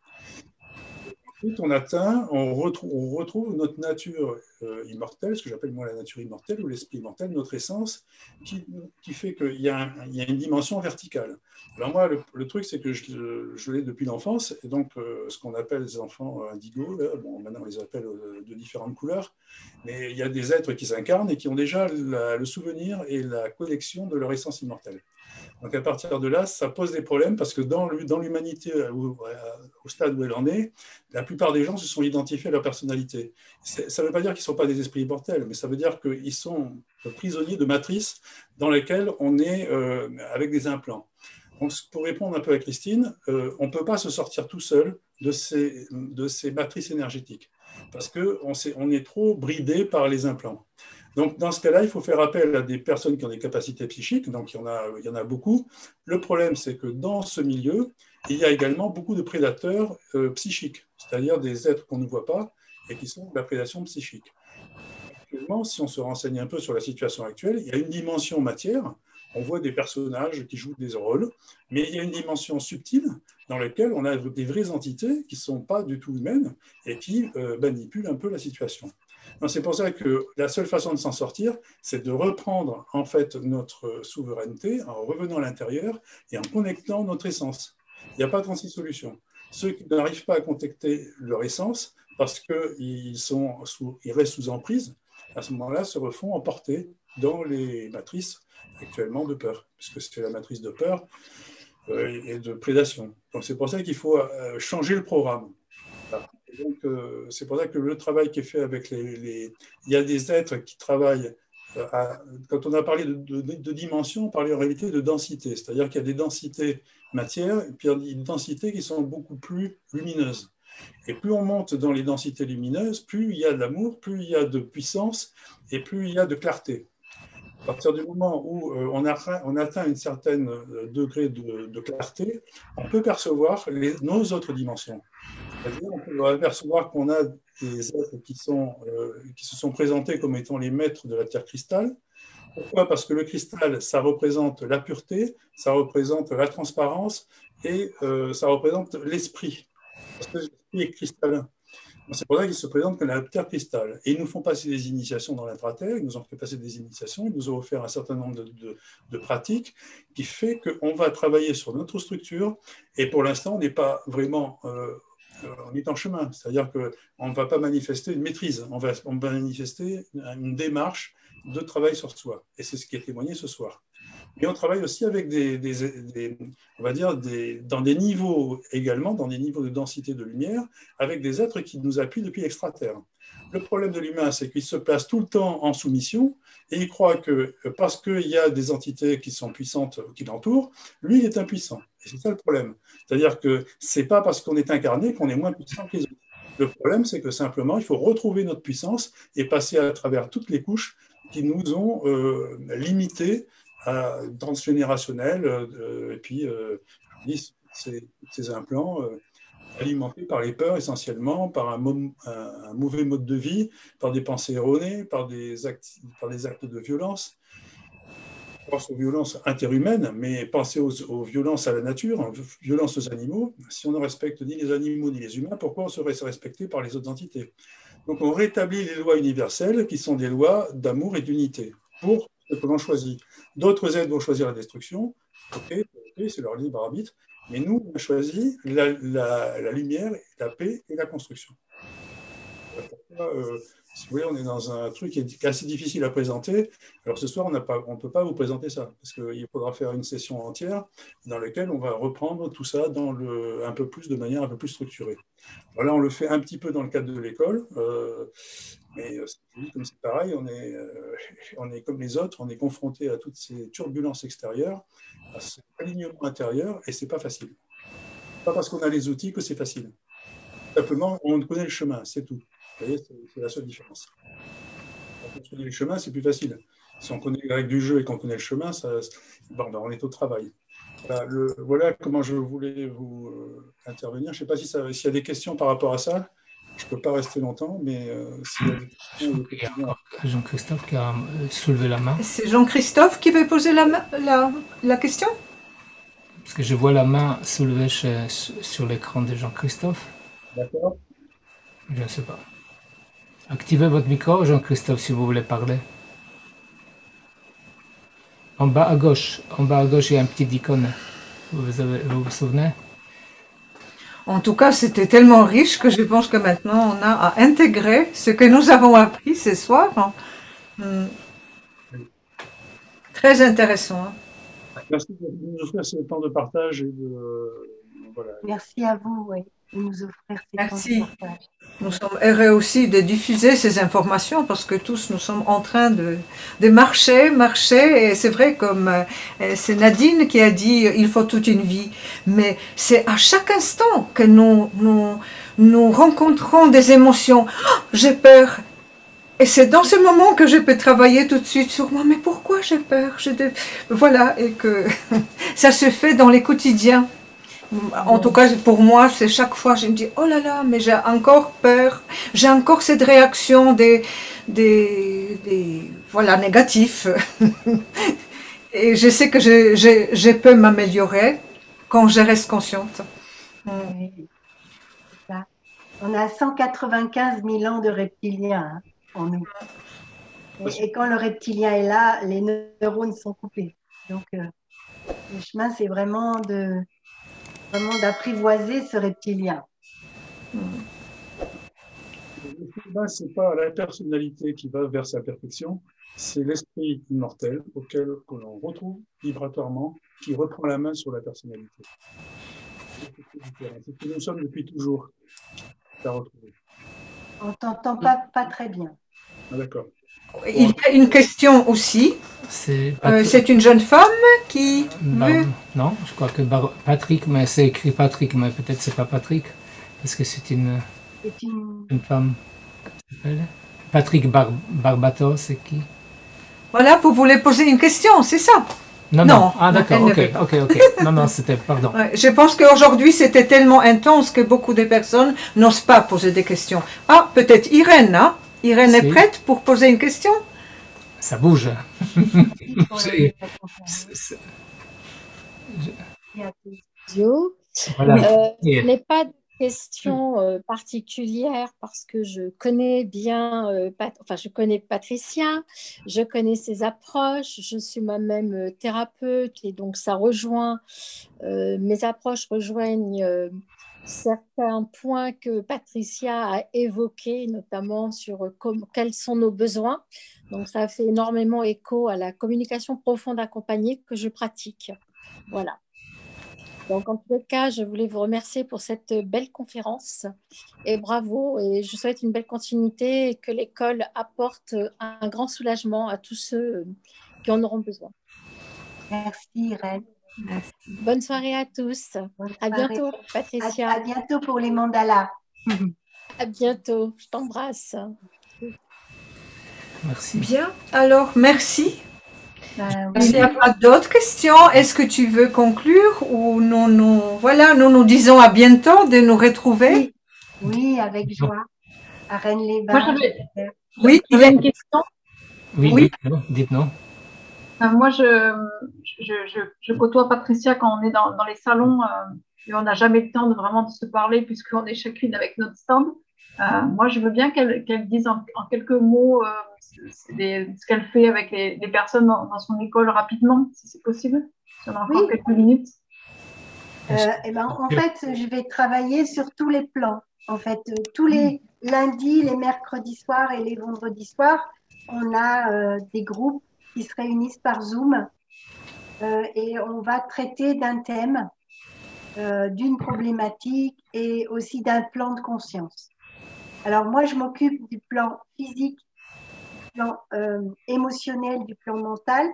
Ensuite, on retrouve notre nature immortelle, ce que j'appelle moi la nature immortelle ou l'esprit immortel, notre essence, qui fait qu'il y a une dimension verticale. Alors moi, le truc, c'est que je l'ai depuis l'enfance, et donc ce qu'on appelle les enfants indigos, là, bon, maintenant on les appelle de différentes couleurs, mais il y a des êtres qui s'incarnent et qui ont déjà le souvenir et la connexion de leur essence immortelle. Donc à partir de là, ça pose des problèmes parce que dans l'humanité, au stade où elle en est, la plupart des gens se sont identifiés à leur personnalité. Ça ne veut pas dire qu'ils ne sont pas des esprits immortels, mais ça veut dire qu'ils sont prisonniers de matrices dans lesquelles on est avec des implants. Donc pour répondre un peu à Christine, on ne peut pas se sortir tout seul de ces matrices énergétiques parce qu'on est trop bridé par les implants. Donc, dans ce cas-là, il faut faire appel à des personnes qui ont des capacités psychiques, donc il y en a beaucoup. Le problème, c'est que dans ce milieu, il y a également beaucoup de prédateurs psychiques, c'est-à-dire des êtres qu'on ne voit pas et qui sont de la prédation psychique. Actuellement, si on se renseigne un peu sur la situation actuelle, il y a une dimension matière, on voit des personnages qui jouent des rôles, mais il y a une dimension subtile dans laquelle on a des vraies entités qui ne sont pas du tout humaines et qui manipulent un peu la situation. C'est pour ça que la seule façon de s'en sortir, c'est de reprendre en fait notre souveraineté en revenant à l'intérieur et en connectant notre essence. Il n'y a pas 36 solutions. Ceux qui n'arrivent pas à connecter leur essence parce qu'ils restent sous emprise, à ce moment-là, se refont emporter dans les matrices actuellement de peur, puisque c'est la matrice de peur et de prédation. Donc c'est pour ça qu'il faut changer le programme. Donc, c'est pour ça que le travail qui est fait avec il y a des êtres qui travaillent, quand on a parlé de dimension, on parlait en réalité de densité, c'est-à-dire qu'il y a des densités matière et puis il y a des densités qui sont beaucoup plus lumineuses. Et plus on monte dans les densités lumineuses, plus il y a de l'amour, plus il y a de puissance et plus il y a de clarté. À partir du moment où on atteint un certain degré de clarté, on peut percevoir nos autres dimensions. C'est-à-dire on peut apercevoir qu'on a des êtres qui se sont présentés comme étant les maîtres de la terre cristal. Pourquoi? Parce que le cristal, ça représente la pureté, ça représente la transparence et ça représente l'esprit. Parce que l'esprit est cristallin. C'est pour ça qu'ils se présentent comme la terre cristal. Et ils nous font passer des initiations dans l'intra-terre, ils nous ont fait passer des initiations, ils nous ont offert un certain nombre de pratiques qui fait qu'on va travailler sur notre structure et pour l'instant, on n'est pas vraiment... on est en chemin, c'est-à-dire qu'on ne va pas manifester une maîtrise, on va manifester une démarche de travail sur soi. Et c'est ce qui est témoigné ce soir. Mais on travaille aussi avec on va dire, dans des niveaux également, dans des niveaux de densité de lumière, avec des êtres qui nous appuient depuis l'extraterre. Le problème de l'humain, c'est qu'il se place tout le temps en soumission et il croit que parce qu'il y a des entités qui sont puissantes qui l'entourent, lui, il est impuissant. Et c'est ça le problème. C'est-à-dire que ce n'est pas parce qu'on est incarné qu'on est moins puissant que les autres. Le problème, c'est que simplement, il faut retrouver notre puissance et passer à travers toutes les couches qui nous ont limités transgénérationnel, et puis ces implants alimentés par les peurs essentiellement, par un mauvais mode de vie, par des pensées erronées, par des actes de violence. Je pense aux violences interhumaines, mais pensez aux violences à la nature, aux violences aux animaux. Si on ne respecte ni les animaux ni les humains, pourquoi on serait respecté par les autres entités? Donc on rétablit les lois universelles qui sont des lois d'amour et d'unité pour ce que l'on choisit. D'autres êtres vont choisir la destruction, ok, c'est leur libre arbitre, mais nous, on a choisi la lumière, la paix et la construction. Pourquoi, si vous voulez, on est dans un truc qui est assez difficile à présenter. Alors ce soir, on ne peut pas vous présenter ça, parce qu'il faudra faire une session entière dans laquelle on va reprendre tout ça de manière un peu plus structurée. Voilà, on le fait un petit peu dans le cadre de l'école, mais comme c'est pareil, on est comme les autres, on est confronté à toutes ces turbulences extérieures, à cet alignement intérieur, et c'est pas facile. Pas parce qu'on a les outils que c'est facile. Simplement, on connaît le chemin, c'est tout. Vous voyez, c'est la seule différence. Quand on connaît le chemin, c'est plus facile. Si on connaît les règles du jeu et qu'on connaît le chemin, on est au travail. Voilà comment je voulais vous intervenir. Je ne sais pas s'il y a des questions par rapport à ça. Je ne peux pas rester longtemps, mais s'il y a des questions... Il y a encore Jean-Christophe qui a soulevé la main. C'est Jean-Christophe qui veut poser la question? Parce que je vois la main soulevée sur l'écran de Jean-Christophe. D'accord. Je ne sais pas. Activez votre micro, Jean-Christophe, si vous voulez parler. En bas à gauche, il y a un petit icône. Vous vous souvenez? En tout cas, c'était tellement riche que je pense que maintenant, on a à intégrer ce que nous avons appris ce soir. Très intéressant. Merci de nous offrir ce temps de partage et voilà. Merci à vous, oui, de nous offrir ces temps de partage. Nous sommes heureux aussi de diffuser ces informations parce que tous nous sommes en train de marcher, et c'est vrai comme c'est Nadine qui a dit il faut toute une vie, mais c'est à chaque instant que nous rencontrons des émotions. Oh, j'ai peur. Et c'est dans ce moment que je peux travailler tout de suite sur moi, mais pourquoi j'ai peur? Voilà, et que ça se fait dans les quotidiens. En tout cas, pour moi, c'est chaque fois, je me dis, oh là là, mais j'ai encore peur, j'ai encore cette réaction voilà, négatifs. Et je sais que je peux m'améliorer quand je reste consciente. Oui, c'est ça. On a 195 000 ans de reptiliens en nous. Et quand le reptilien est là, les neurones sont coupés. Donc, le chemin, c'est vraiment d'apprivoiser ce reptilien. Ce n'est pas la personnalité qui va vers sa perfection, c'est l'esprit immortel auquel l'on retrouve vibratoirement, qui reprend la main sur la personnalité. C'est ce que nous sommes depuis toujours. On ne t'entend pas très bien. Ah, d'accord. Il y a une question aussi. C'est une jeune femme qui veut... Non, je crois que Patrick, mais c'est écrit Patrick, mais peut-être c'est pas Patrick, parce que c'est une femme. Patrick Barbato, c'est qui? Voilà, vous voulez poser une question, c'est ça? Non. Ah d'accord, ok. Non, c'était, pardon. Ouais, je pense qu'aujourd'hui, c'était tellement intense que beaucoup de personnes n'osent pas poser des questions. Ah, peut-être Irène, hein? Irène est prête pour poser une question? Ça bouge. Voilà. Je n'ai pas de question particulière parce que je connais bien, je connais Patricia, je connais ses approches, je suis moi-même thérapeute et donc ça rejoint, mes approches rejoignent certains points que Patricia a évoqués, notamment sur quels sont nos besoins. Donc, ça fait énormément écho à la communication profonde accompagnée que je pratique. Voilà. Donc, en tout cas, je voulais vous remercier pour cette belle conférence et bravo. Et je souhaite une belle continuité et que l'école apporte un grand soulagement à tous ceux qui en auront besoin. Merci, Irène. Merci. Bonne soirée à tous. À bientôt, Patricia. À bientôt pour les mandalas. À bientôt. Je t'embrasse. Merci. Bien. Alors, merci. Il n'y a pas d'autres questions. Est-ce que tu veux conclure ou nous disons à bientôt de nous retrouver? Oui, avec joie. À Rennes-les-Bains. Oui, j'avais une question. Oui. Dites-nous. Moi, je côtoie Patricia quand on est dans les salons et on n'a jamais le temps de vraiment se parler puisqu'on est chacune avec notre stand. Moi, je veux bien qu'elle dise en quelques mots ce qu'elle fait avec les personnes dans son école rapidement, si c'est possible, si on a encore quelques minutes. En fait, je vais travailler sur tous les plans. En fait, tous les lundis, les mercredis soirs et les vendredis soirs, on a des groupes qui se réunissent par Zoom et on va traiter d'un thème, d'une problématique et aussi d'un plan de conscience. Alors moi, je m'occupe du plan physique, du plan émotionnel, du plan mental.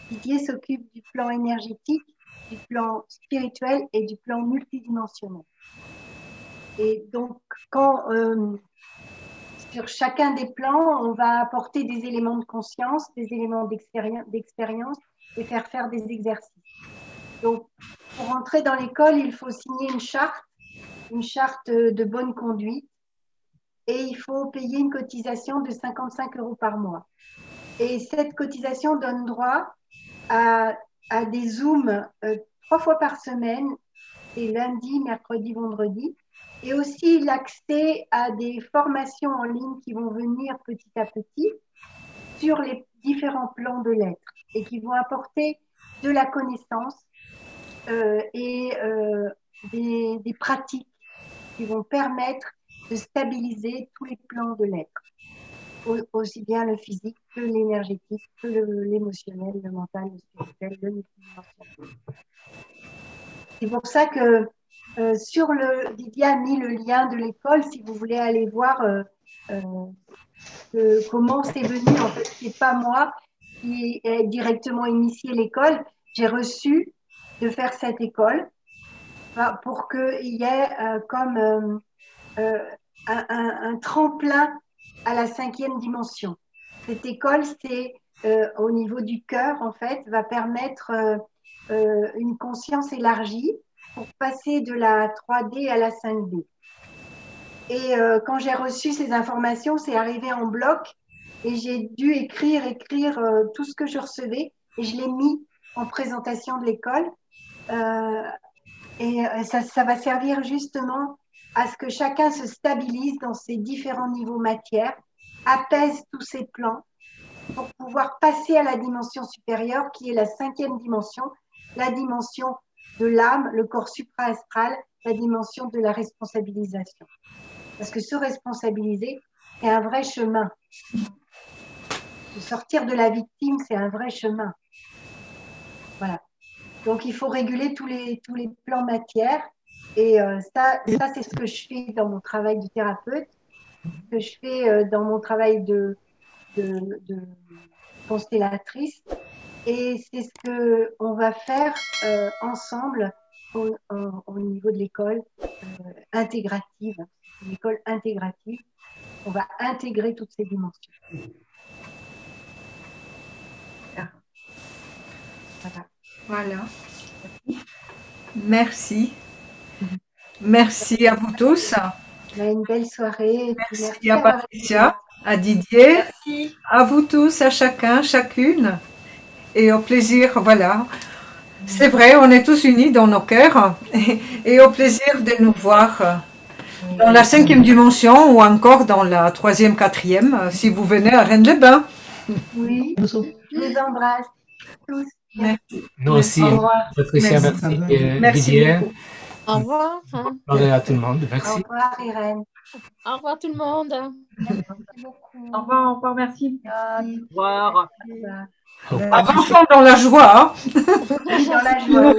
Didier s'occupe du plan énergétique, du plan spirituel et du plan multidimensionnel. Et donc, sur chacun des plans, on va apporter des éléments de conscience, des éléments d'expérience et faire des exercices. Donc, pour entrer dans l'école, il faut signer une charte de bonne conduite et il faut payer une cotisation de 55 € par mois. Et cette cotisation donne droit à des Zooms 3 fois par semaine, et lundi, mercredi, vendredi, et aussi l'accès à des formations en ligne qui vont venir petit à petit sur les différents plans de l'être et qui vont apporter de la connaissance et des pratiques qui vont permettre de stabiliser tous les plans de l'être. aussi bien le physique que l'énergétique, que l'émotionnel, le mental, le spirituel, le multidimensionnel. C'est pour ça que Didier a mis le lien de l'école, si vous voulez aller voir comment c'est venu. En fait, c'est pas moi qui ai directement initié l'école. J'ai reçu de faire cette école pour qu'il y ait comme un tremplin à la 5e dimension. Cette école, c'est au niveau du cœur, en fait, va permettre une conscience élargie pour passer de la 3D à la 5D. Et quand j'ai reçu ces informations, c'est arrivé en bloc et j'ai dû écrire tout ce que je recevais et je l'ai mis en présentation de l'école. Et ça va servir justement à ce que chacun se stabilise dans ses différents niveaux matière, apaise tous ses plans pour pouvoir passer à la dimension supérieure qui est la 5e dimension, la dimension de l'âme, le corps supra-astral, la dimension de la responsabilisation. Parce que se responsabiliser, c'est un vrai chemin. De sortir de la victime, c'est un vrai chemin. Voilà. Donc, il faut réguler tous les plans matière. Et ça c'est ce que je fais dans mon travail de thérapeute, ce que je fais dans mon travail de constellatrice. Et c'est ce qu'on va faire ensemble au niveau de l'école intégrative. Une école intégrative. On va intégrer toutes ces dimensions. Voilà. Merci. Merci à vous tous. Une belle soirée. Merci à Patricia, à Didier, merci. À vous tous, à chacun, chacune. Et au plaisir, voilà. C'est vrai, on est tous unis dans nos cœurs. Et au plaisir de nous voir dans la 5e dimension ou encore dans la 3e, 4e, si vous venez à Rennes-les-Bains. Oui, je vous embrasse tous. Merci. Nous aussi, Patricia, merci. Merci Didier. Au revoir. Au revoir à tout le monde. Merci. Au revoir, Irène. Au revoir tout le monde. Merci beaucoup. Au revoir, merci. Au revoir. Avançons dans la joie. Dans la joie.